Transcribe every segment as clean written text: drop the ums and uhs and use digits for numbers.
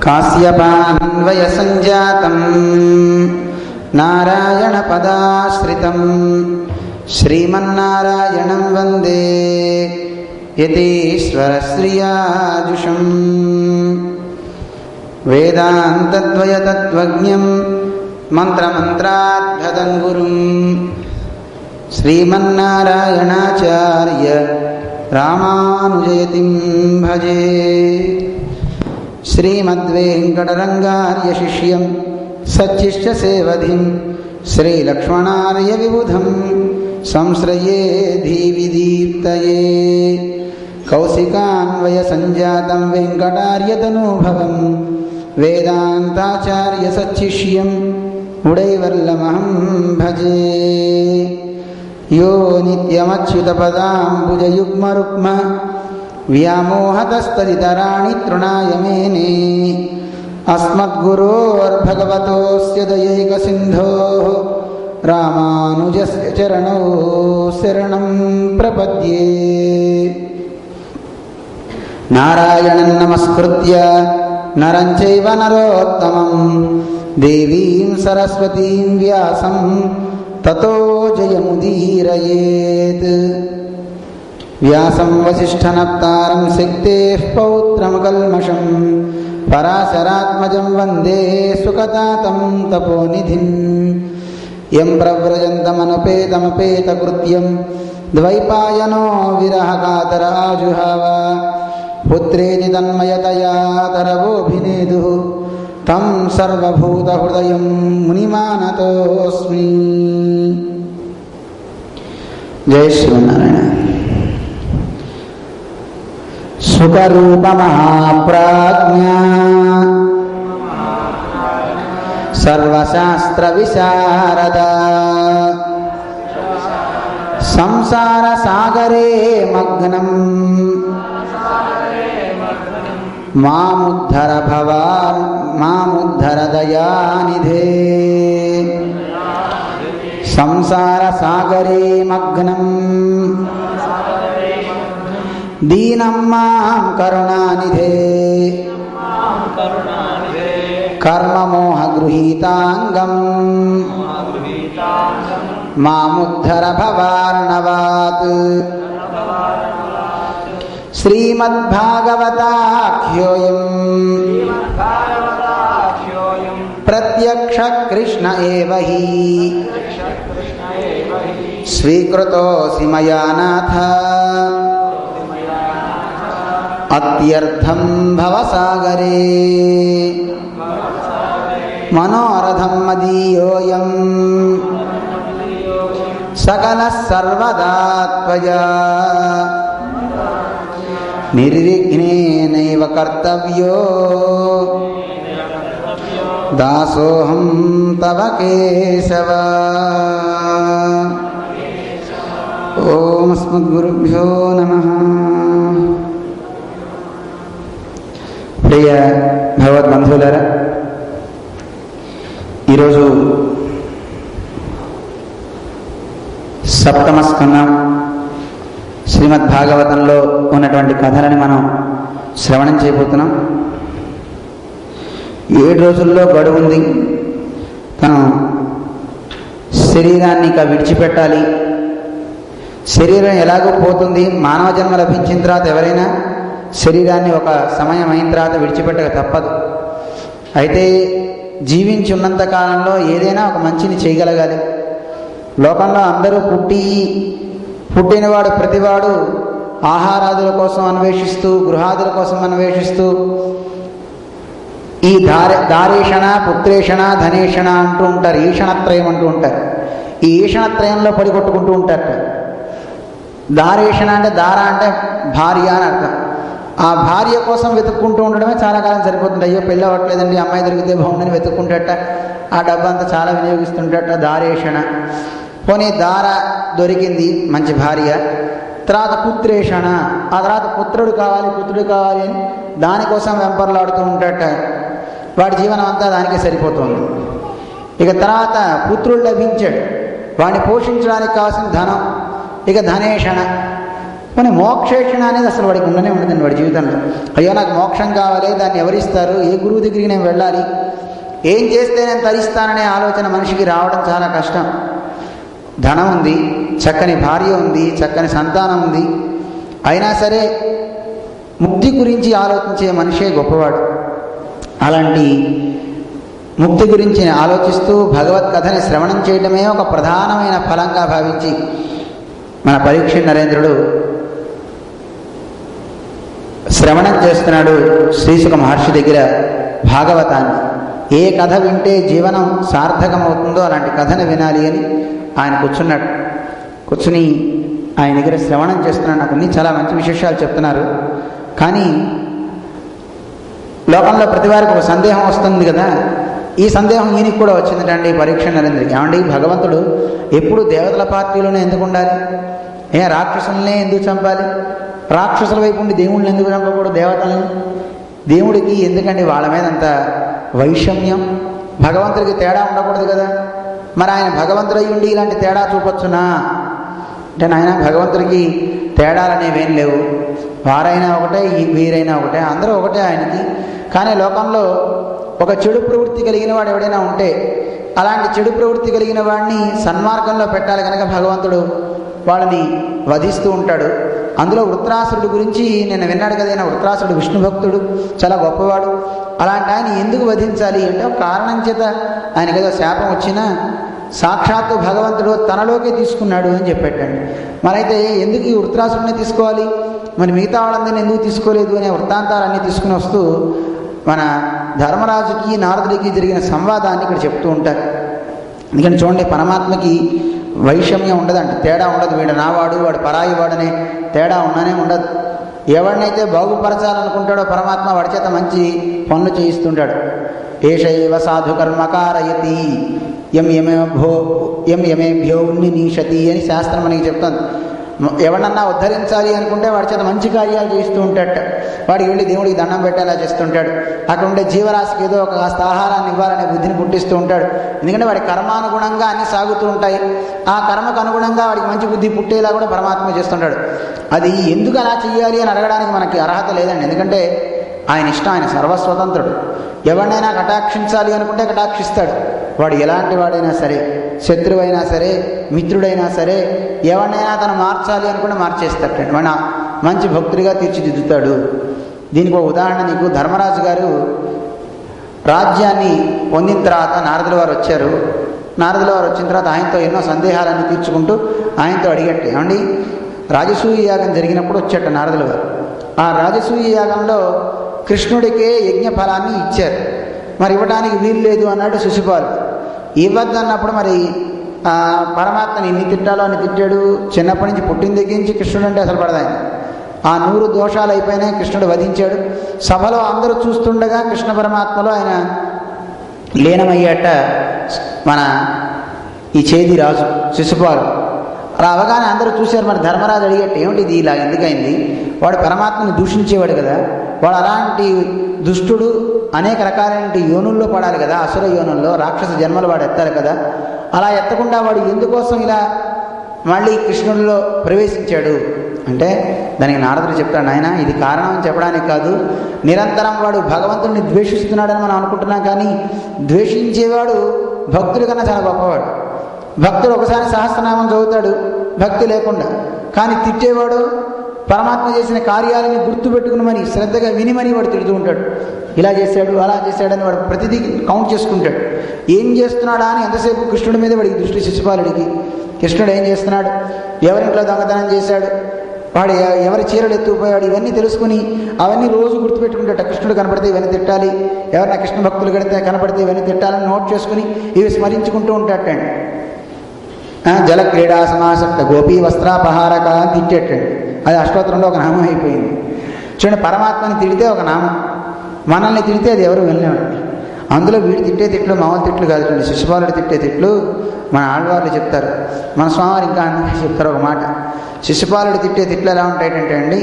కాశ్యపాన్వయ సంజాతం నారాయణ పదాశ్రితం శ్రీమన్నారాయణం వందే యతీశ్వర శ్రియాజుషం వేదాంతద్వయ తత్వజ్ఞం మంత్రమంత్రార్థదం గురుం శ్రీమన్నారాయణాచార్య రామానుజయతిం భజే. శ్రీమద్వేంకటరంగార్య శిష్యం సచ్చిష్ట సేవధిం శ్రీలక్ష్మణార్య విబుధం సంశ్రయే ధీవిదీప్తయే. కౌశికాన్వయ సంజాతం వెంకటార్య తనూభవం వేదాంతాచార్య సచ్చిష్యం ఉడైవర్లమహం భజే. యో నిత్యమచ్యుతపదాంబుజయుగ్మరుక్మ వ్యామోహతస్తదితరాణి తృణాయ మేనే. అస్మద్గురోర్భగవతోస్య దయైకసింధోః రామానుజస్య చరణౌ శరణం ప్రపద్యే. నారాయణం నమస్కృత్య నరం చైవ నరోత్తమం దేవీం సరస్వతీం వ్యాసం తతో జయముదీరయేత్. వ్యాసం వసిష్ఠనప్తారం శక్తేః పౌత్రమకల్మషం పరాశరాత్మజం వందే సుఖతాతం తపోనిధిం. యం ప్రవ్రజంతమనుపేతమపేతకృత్యం ద్వైపాయనో విరహకాతర ఆజుహావ పుత్రేతి తన్మయతయా తరవోభినేదుః తం సర్వభూతహృదయం మునిమానతోస్మి. జై శ్రీమన్నారాయణ. సుఖరూపమహాప్రాజ్ఞ సర్వశాస్త్ర విశారద సంసార సాగరే మగ్నం మాముద్ధర దయానిధే. సంసార సాగరే మగ్నం దీనం మాం కరుణానిధే. కర్మమోహ గృహీతాంగం మాముద్ధర భవార్ణవాత్. శ్రీమద్భాగవతాఖ్యోయం ప్రత్యక్ష కృష్ణ ఏవ హి స్వీకృతోసి మయా నాథ అత్యర్థం భవసాగరే. మనోరథం మదీయోయం సకలః సర్వదా త్వయా నిర్విఘ్నేనైవ కర్తవ్యో దాసోహం తవ కేశవ. ఓం అస్మద్గురుభ్యో నమః. ప్రియ భగవద్బంధువులారా, ఈరోజు సప్తమ స్కందం శ్రీమద్భాగవతంలో ఉన్నటువంటి కథలని మనం శ్రవణం చేయబోతున్నాం. 7 రోజుల్లో గడువు ఉంది. మనం శరీరాన్ని ఇక విడిచిపెట్టాలి. శరీరం ఎలాగో పోతుంది. మానవ జన్మ లభించిన తర్వాత ఎవరైనా శరీరాన్ని ఒక సమయం అయిన తర్వాత విడిచిపెట్టక తప్పదు. అయితే జీవించి ఉన్నంత కాలంలో ఏదైనా ఒక మంచిని చేయగలగాలి. లోకంలో అందరూ పుట్టినవాడు ప్రతివాడు ఆహారాదుల కోసం అన్వేషిస్తూ, గృహాదుల కోసం అన్వేషిస్తూ ఈ దారేషణ, పుత్రేషణ, ధనేషణ అంటూ ఉంటారు. ఈషణత్రయం అంటూ ఉంటారు. ఈ ఈషణత్రయంలో పడి కొట్టుకుంటూ ఉంటారట. దారేషణ అంటే దార అంటే భార్య అని అర్థం. ఆ భార్య కోసం వెతుక్కుంటూ ఉండడమే చాలా కాలం సరిపోతుంది. అయ్యో పెళ్ళి అవ్వట్లేదండి, అమ్మాయి దొరికితే బాగుందని వెతుక్కుంటాట. ఆ డబ్బంతా చాలా వినియోగిస్తుంటాట. దారేషణ. పోనీ దార దొరికింది, మంచి భార్య. తర్వాత పుత్రేషణ, ఆ తర్వాత పుత్రుడు కావాలి అని దానికోసం వెంపర్లాడుతూ ఉంటాట. వాడి జీవనం అంతా దానికే సరిపోతుంది. ఇక తర్వాత పుత్రుడు లభించాడు, వాడిని పోషించడానికి కావాల్సిన ధనం. ఇక ధనేషణ, కానీ మోక్షేషణ అనేది అసలు వాడికి ఉండనే ఉండదండి వాడి జీవితంలో. అయ్యో నాకు మోక్షం కావాలి, దాన్ని ఎవరిస్తారు, ఏ గురువు దగ్గరికి నేను వెళ్ళాలి, ఏం చేస్తే నేను తరిస్తాననే ఆలోచన మనిషికి రావడం చాలా కష్టం. ధనం ఉంది, చక్కని భార్య ఉంది, చక్కని సంతానం ఉంది, అయినా సరే ముక్తి గురించి ఆలోచించే మనిషే గొప్పవాడు. అలాంటి ముక్తి గురించి ఆలోచిస్తూ భగవత్కథని శ్రవణం చేయడమే ఒక ప్రధానమైన ఫలంగా భావించి మన పరీక్ష నరేంద్రుడు శ్రవణం చేస్తున్నాడు శ్రీశుక మహర్షి దగ్గర భాగవతాన్ని. ఏ కథ వింటే జీవనం సార్థకమవుతుందో అలాంటి కథను వినాలి అని ఆయన కూర్చున్నాడు. కూర్చుని ఆయన దగ్గర శ్రవణం చేస్తున్నాడు. నాకు అన్ని చాలా మంచి విశేషాలు చెప్తున్నారు. కానీ లోకంలో ప్రతి వారికి ఒక సందేహం వస్తుంది కదా, ఈ సందేహం ఈయనకి కూడా వచ్చిందండి పరీక్ష నరేంద్రుడికి. ఏమండి, భగవంతుడు ఎప్పుడు దేవతల పార్టీలోనే ఎందుకు ఉండాలి, రాక్షసులనే ఎందుకు చంపాలి, రాక్షసుల వైపు ఉండి దేవుళ్ళని ఎందుకు చంపకూడదు, దేవతల్ని, దేవుడికి ఎందుకండి వాళ్ళ మీద అంత వైషమ్యం, భగవంతుడికి తేడా ఉండకూడదు కదా, మరి ఆయన భగవంతుడు అయ్యి ఉండి ఇలాంటి తేడా చూపొచ్చునా అంటే, నాయన భగవంతుడికి తేడాలనేవేం లేవు, వారైనా ఒకటే వీరైనా ఒకటే, అందరూ ఒకటే ఆయనకి. కానీ లోకంలో ఒక చెడు ప్రవృత్తి కలిగిన వాడు ఎవడైనా ఉంటే అలాంటి చెడు ప్రవృత్తి కలిగిన వాడిని సన్మార్గంలో పెట్టాలి కనుక భగవంతుడు వాళ్ళని వధిస్తూ ఉంటాడు. అందులో వృత్రాసురుడు గురించి నేను విన్నాడు కదైనా, వృత్రాసురుడు విష్ణు భక్తుడు, చాలా గొప్పవాడు. అలాంటి ఆయన ఎందుకు వధించాలి అంటే ఒక కారణం చేత ఆయనకి ఏదో శాపం వచ్చినా సాక్షాత్తు భగవంతుడు తనలోకే తీసుకున్నాడు అని చెప్పేటండి. మరైతే ఎందుకు ఈ వృత్రాసురుడిని తీసుకోవాలి, మరి మిగతా వాళ్ళందరినీ ఎందుకు తీసుకోలేదు అనే వృత్తాంతాలన్నీ తీసుకుని వస్తూ మన ధర్మరాజుకి నారదుడికి జరిగిన సంవాదాన్ని ఇక్కడ చెప్తూ ఉంటారు. ఎందుకంటే చూడండి, పరమాత్మకి వైషమ్యం ఉండదండి, తేడా ఉండదు. వీడు నావాడు, వాడు పరాయి వాడనే తేడా ఉండనే ఉండదు. ఎవరినైతే బాగుపరచాలనుకుంటాడో పరమాత్మ వాడి చేత మంచి పనులు చేయిస్తుంటాడు. ఏషైవ సాధు కర్మకారయతి ఎం యమేభ్యో ఉన్నినీషతి అని శాస్త్రం మనకి చెప్తుంది. ఎవరన్నా ఉద్ధరించాలి అనుకుంటే వాడి చేత మంచి కార్యాలు చేస్తూ ఉంటాడు. వాడికి వెళ్ళి దేవుడికి దండం పెట్టేలా చేస్తుంటాడు. అక్కడ ఉండే జీవరాశికి ఏదో ఒక కాస్త ఆహారాన్ని ఇవ్వాలనే బుద్ధిని పుట్టిస్తూ ఉంటాడు. ఎందుకంటే వాడి కర్మానుగుణంగా అన్నీ సాగుతూ ఉంటాయి. ఆ కర్మకు అనుగుణంగా వాడికి మంచి బుద్ధి పుట్టేలా కూడా పరమాత్మ చేస్తుంటాడు. అది ఎందుకు అలా చెయ్యాలి అని అడగడానికి మనకి అర్హత లేదండి. ఎందుకంటే ఆయన ఇష్టం, ఆయన సర్వస్వతంత్రుడు. ఎవరినైనా కటాక్షించాలి అనుకుంటే కటాక్షిస్తాడు. వాడు ఎలాంటి వాడైనా సరే, శత్రువైనా సరే, మిత్రుడైనా సరే, ఎవరినైనా తను మార్చాలి అనుకుంటే మార్చేస్తాడు. మన మంచి భక్తుడిగా తీర్చిదిద్దుతాడు. దీనికి ఒక ఉదాహరణ, నీకు ధర్మరాజు గారు రాజ్యాన్ని పొందిన తర్వాత నారదుల వారు వచ్చారు. నారదుల వారు వచ్చిన తర్వాత ఆయనతో ఎన్నో సందేహాలన్నీ తీర్చుకుంటూ ఆయనతో అడిగట్టు, ఏమండి రాజసూయ యాగం జరిగినప్పుడు వచ్చేట నారదుల వారు. ఆ రాజసూయ యాగంలో కృష్ణుడికే యజ్ఞ ఫలాన్ని ఇచ్చారు, మరి ఇవ్వడానికి వీలు లేదు అన్నాడు శిశుపాలుడు. ఇవ్వద్దన్నప్పుడు మరి పరమాత్మని ఎన్ని తిట్టాలో అని తిట్టాడు. చిన్నప్పటి నుంచి పుట్టిన దగ్గర నుంచి కృష్ణుడు అంటే అసలు పడదాయన. ఆ 100 దోషాలు అయిపోయినాయి, కృష్ణుడు వధించాడు. సభలో అందరూ చూస్తుండగా కృష్ణ పరమాత్మలో ఆయన లీనమయ్యాట మన ఈ చేది రాజు శిశుపాలుడు. అలా అవగానే అందరూ చూశారు. మరి ధర్మరాజు అడిగట్టు, ఏమిటి ఇది ఇలా ఎందుకైంది, వాడు పరమాత్మని దూషించేవాడు కదా, వాడు అలాంటి దుష్టుడు అనేక రకాలైన యోనుల్లో పడాలి కదా, అసుర యోనుల్లో రాక్షస జన్మలు వాడు ఎత్తాలి కదా, అలా ఎత్తకుండా వాడు ఎందుకోసం ఇలా మళ్ళీ కృష్ణుడిలో ప్రవేశించాడు అంటే దానికి నారదుడు చెప్తాడు, నాయన ఇది కారణం అని చెప్పడానికి కాదు, నిరంతరం వాడు భగవంతుడిని ద్వేషిస్తున్నాడని మనం అనుకుంటున్నాం, కానీ ద్వేషించేవాడు భక్తుడి కన్నా చాలా గొప్పవాడు. భక్తుడు ఒకసారి సహస్రనామం చదువుతాడు భక్తి లేకుండా, కానీ తిట్టేవాడు పరమాత్మ చేసిన కార్యాలని గుర్తుపెట్టుకుని మరి శ్రద్ధగా వినిమని వాడు తిడుతూ ఉంటాడు. ఇలా చేశాడు, అలా చేశాడని వాడు ప్రతిదీ కౌంట్ చేసుకుంటాడు. ఏం చేస్తున్నాడా అని ఎంతసేపు కృష్ణుడి మీద వాడికి దృష్టి. శిశుపాలుడికి కృష్ణుడు ఏం చేస్తున్నాడు, ఎవరింట్లో దొంగతనం చేశాడు, వాడు ఎవరి చీరలు ఎత్తుకుపోయాడు, ఇవన్నీ తెలుసుకుని అవన్నీ రోజు గుర్తుపెట్టుకుంటాడు. కృష్ణుడు కనపడితే ఇవన్నీ తిట్టాలి, ఎవరైనా కృష్ణ భక్తులు కనపడితే ఇవన్నీ తిట్టాలని నోట్ చేసుకుని ఇవి స్మరించుకుంటూ ఉంటాటండి. జల క్రీడా సమాసక్త గోపీ వస్త్రాపహారక అని తిట్టేటండి. అది అష్టోత్తరంలో ఒక నామం అయిపోయింది. చూడండి, పరమాత్మని తిడితే ఒక నామం, మనల్ని తిడితే అది ఎవరు వెళ్ళినామండి. అందులో వీడు తిట్టే తిట్లు మామూలు తిట్లు కాదు. చూడండి, శిశుపాలుడు తిట్టే తిట్లు మన ఆళ్వార్లు చెప్తారు, మన స్వామివారు ఇంకా అందంగా చెప్తారు ఒక మాట. శిశుపాలుడు తిట్టే తిట్లు ఎలా ఉంటాయంటే అండి,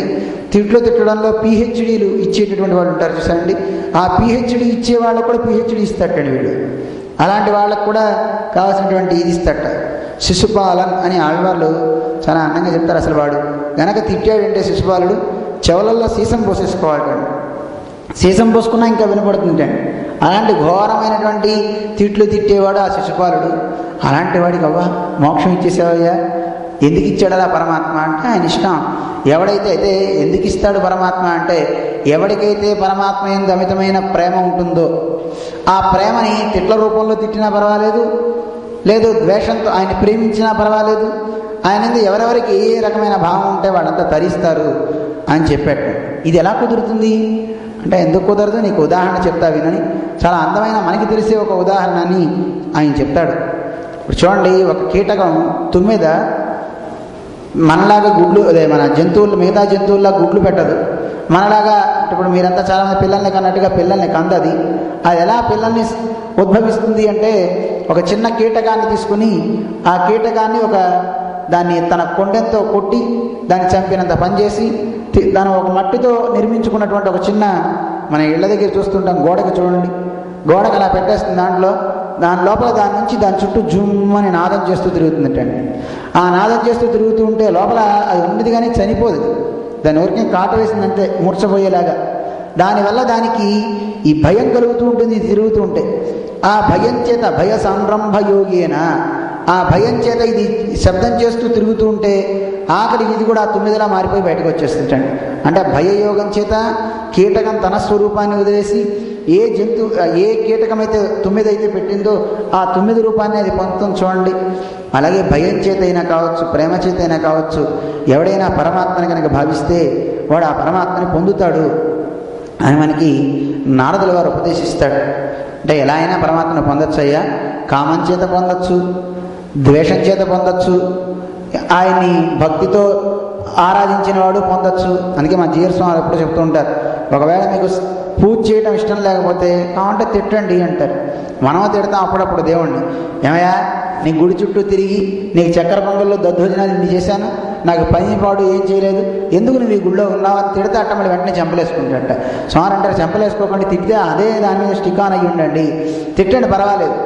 తిట్లు తిట్టడంలో పిహెచ్డీలు ఇచ్చేటటువంటి వాళ్ళు ఉంటారు చూసారండి. ఆ పిహెచ్డీ ఇచ్చే వాళ్ళకు కూడా పిహెచ్డీ ఇస్తాటండి వీడు. అలాంటి వాళ్ళకు కూడా కావాల్సినటువంటి ఇది ఇస్తాట. శిశుపాలన్ అని ఆళ్వార్లు చాలా అందంగా చెప్తారు. అసలు వాడు వెనక తిట్టాడంటే శిశుపాలుడు చెవులల్లో సీసం పోసేసుకోవాలండి. సీసం పోసుకున్నా ఇంకా వినపడుతుందండి. అలాంటి ఘోరమైనటువంటి తిట్లు తిట్టేవాడు ఆ శిశుపాలుడు. అలాంటి వాడికి అవ్వా మోక్షం ఇచ్చేసావయ్యా, ఎందుకు ఇచ్చాడు అలా పరమాత్మ అంటే ఆయన ఇష్టం. ఎవడైతే అయితే ఎందుకు ఇస్తాడు పరమాత్మ అంటే, ఎవరికైతే పరమాత్మ యందు అమితమైన ప్రేమ ఉంటుందో ఆ ప్రేమని తిట్ల రూపంలో తిట్టినా పర్వాలేదు, లేదు ద్వేషంతో ఆయన ప్రేమించినా పర్వాలేదు, ఆయన ఎవరెవరికి ఏ రకమైన భావం ఉంటే వాళ్ళంతా తరిస్తారు అని చెప్పాడు. ఇది ఎలా కుదురుతుంది అంటే, ఎందుకు కుదరదు నీకు ఉదాహరణ చెప్తా వినని. చాలా అందమైన మనకి తెలిసే ఒక ఉదాహరణని ఆయన చెప్తాడు. ఇప్పుడు చూడండి, ఒక కీటకం తుమ్మెద మనలాగా గుడ్లు, అదే మన జంతువులు మిగతా జంతువుల్లా గుడ్లు పెట్టదు. మనలాగా ఇప్పుడు మీరంతా చాలామంది పిల్లల్ని కన్నట్టుగా పిల్లల్ని కందది. అది ఎలా పిల్లల్ని ఉద్భవిస్తుంది అంటే, ఒక చిన్న కీటకాన్ని తీసుకుని ఆ కీటకాన్ని దాన్ని తన కొండెంతో కొట్టి దాన్ని చంపినంత పనిచేసి దాని ఒక మట్టితో నిర్మించుకున్నటువంటి ఒక చిన్న, మన ఇళ్ళ దగ్గర చూస్తుంటాం గోడకి చూడండి, గోడకు అలా పెట్టేస్తుంది. దాని లోపల దాని నుంచి దాని చుట్టూ జుమ్మని నాదం చేస్తూ తిరుగుతుందంటండి. ఆ నాదం చేస్తూ తిరుగుతూ ఉంటే లోపల అది ఉండదు కానీ చనిపోదు. దాని ఊరికి కాట వేసిందంటే మూర్చపోయేలాగా. దానివల్ల దానికి ఈ భయం కలుగుతూ ఉంటుంది ఇది తిరుగుతూ ఉంటే. ఆ భయం చేత భయ సంరంభ యోగేన, ఆ భయం చేత ఇది శబ్దం చేస్తూ తిరుగుతూ ఉంటే ఆఖరికి ఇది కూడా తుమ్మిదిలా మారిపోయి బయటకు వచ్చేస్తుంటండి. అంటే భయయోగం చేత కీటకం తన స్వరూపాన్ని వదిలేసి ఏ కీటకమైతే తుమ్మిదైతే పెట్టిందో ఆ తుమ్మిది రూపాన్ని అది పొందుతుంది చూడండి. అలాగే భయం చేత అయినా కావచ్చు, ప్రేమ చేత అయినా కావచ్చు, ఎవడైనా పరమాత్మని కనుక భావిస్తే వాడు ఆ పరమాత్మని పొందుతాడు అని మనకి నారదుల వారు ఉపదేశిస్తాడు. అంటే ఎలా అయినా పరమాత్మను పొందొచ్చు అయ్యా, కామం చేత పొందొచ్చు, ద్వేషం చేత పొందొచ్చు, ఆయన్ని భక్తితో ఆరాధించిన వాడు పొందొచ్చు. అందుకే మా జీవర్ స్వామి ఎప్పుడు చెప్తూ ఉంటారు, ఒకవేళ మీకు పూజ చేయడం ఇష్టం లేకపోతే కావంటే తిట్టండి అంటారు. మనము తిడతాం అప్పుడప్పుడు దేవుణ్ణి, ఏమయ్యా నీ గుడి చుట్టూ తిరిగి నీకు చక్కెర పొంగల్లో దద్దోజనాలు ఇన్ని చేశాను, నాకు పని పాడు ఏం చేయలేదు, ఎందుకు నువ్వు ఈ గుళ్ళో ఉన్నావు అని తిడితే అట్ట మళ్ళీ వెంటనే చెంపలేసుకుంటాడట. స్వామి అంటారు చెంపలేసుకోకండి, తిడితే అదే దాని మీద స్టిక్ ఆన్ అయ్యి ఉండండి, తిట్టండి పర్వాలేదు,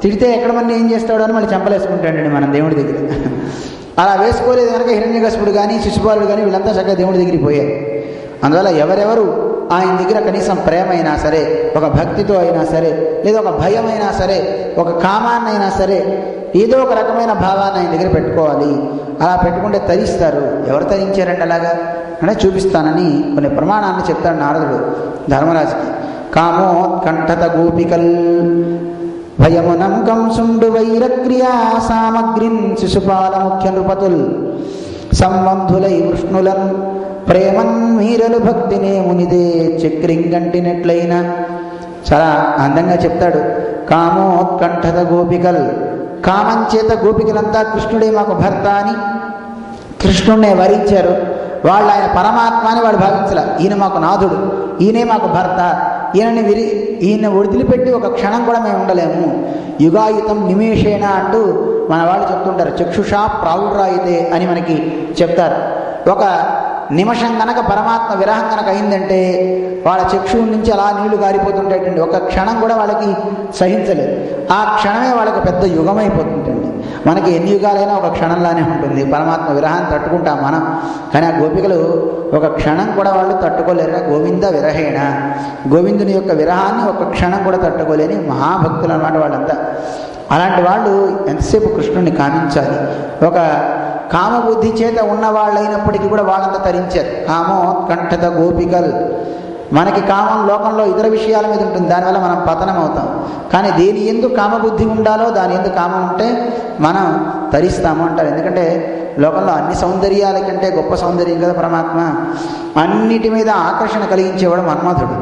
తిడితే ఎక్కడ మళ్ళీ ఏం చేస్తాడో అని మళ్ళీ చెంపలేసుకుంటాడండి మనం దేవుడి దగ్గర. అలా వేసుకోలేదు కనుక హిరణ్యకశిపుడు కానీ శిశుపాలుడు కానీ వీళ్ళంతా చక్కగా దేవుడి దగ్గరికి పోయారు. అందువల్ల ఎవరెవరు ఆయన దగ్గర కనీసం ప్రేమ అయినా సరే, ఒక భక్తితో అయినా సరే, లేదా ఒక భయం అయినా సరే, ఒక కామాన్నైనా సరే, ఏదో ఒక రకమైన భావాన్ని ఆయన దగ్గర పెట్టుకోవాలి. అలా పెట్టుకుంటే తరిస్తారు. ఎవరు తరించారంటే అలాగా అంటే చూపిస్తానని కొన్ని ప్రమాణాన్ని చెప్తాడు నారదుడు ధర్మరాజుకి. కామోత్కంఠత గోపికల్ భయమునం కంసుండు వైరక్రియా సామగ్రిన్ శిశుపాల ముఖ్య నృపతుల్ సంబంధులై వృష్ణులన్ ప్రేమన్ మీరలు భక్తినే మునిదే చక్రింగంటినట్లయినా. చాలా అందంగా చెప్తాడు. కామోత్కంఠత గోపికల్, కామం చేత గోపికలంతా కృష్ణుడే మాకు భర్త అని కృష్ణుడినే వరించారు. వాళ్ళు ఆయన పరమాత్మ అని వాడు భావించలే, ఈయన మాకు నాథుడు, ఈయనే మాకు భర్త, ఈయన వదిలిపెట్టి ఒక క్షణం కూడా మేము ఉండలేము. యుగాయుతం నిమేషేణ అంటూ మన వాళ్ళు చెప్తుంటారు. చక్షుషా ప్రావుడ్రాయితే అని మనకి చెప్తారు. ఒక నిమిషం కనుక పరమాత్మ విరహం కనుక అయిందంటే వాళ్ళ చక్షువు నుంచి అలా నీళ్లు గారిపోతుంటాయండి. ఒక క్షణం కూడా వాళ్ళకి సహించలేదు. ఆ క్షణమే వాళ్ళకి పెద్ద యుగమైపోతుంటండి. మనకి ఎన్ని యుగాలైనా ఒక క్షణంలానే ఉంటుంది. పరమాత్మ విరహాన్ని తట్టుకుంటాం మనం, కానీ ఆ గోపికలు ఒక క్షణం కూడా వాళ్ళు తట్టుకోలేరు. గోవింద విరహేణ, గోవిందుని యొక్క విరహాన్ని ఒక క్షణం కూడా తట్టుకోలేని మహాభక్తులు అన్నమాట వాళ్ళంతా. అలాంటి వాళ్ళు ఎంతసేపు కృష్ణుడిని కామించాలి. ఒక కామబుద్ధి చేత ఉన్నవాళ్ళైనప్పటికీ కూడా వాళ్ళంతా తరించారు. కామోత్కంఠత గోపికల్. మనకి కామం లోకంలో ఇతర విషయాల మీద ఉంటుంది, దానివల్ల మనం పతనం అవుతాం. కానీ దేని ఎందుకు కామబుద్ధి ఉండాలో దాని ఎందుకు కామం ఉంటే మనం తరిస్తాము అంటారు. ఎందుకంటే లోకంలో అన్ని సౌందర్యాల కంటే గొప్ప సౌందర్యం కదా పరమాత్మ. అన్నిటి మీద ఆకర్షణ కలిగించేవాడు మన్మధుడు.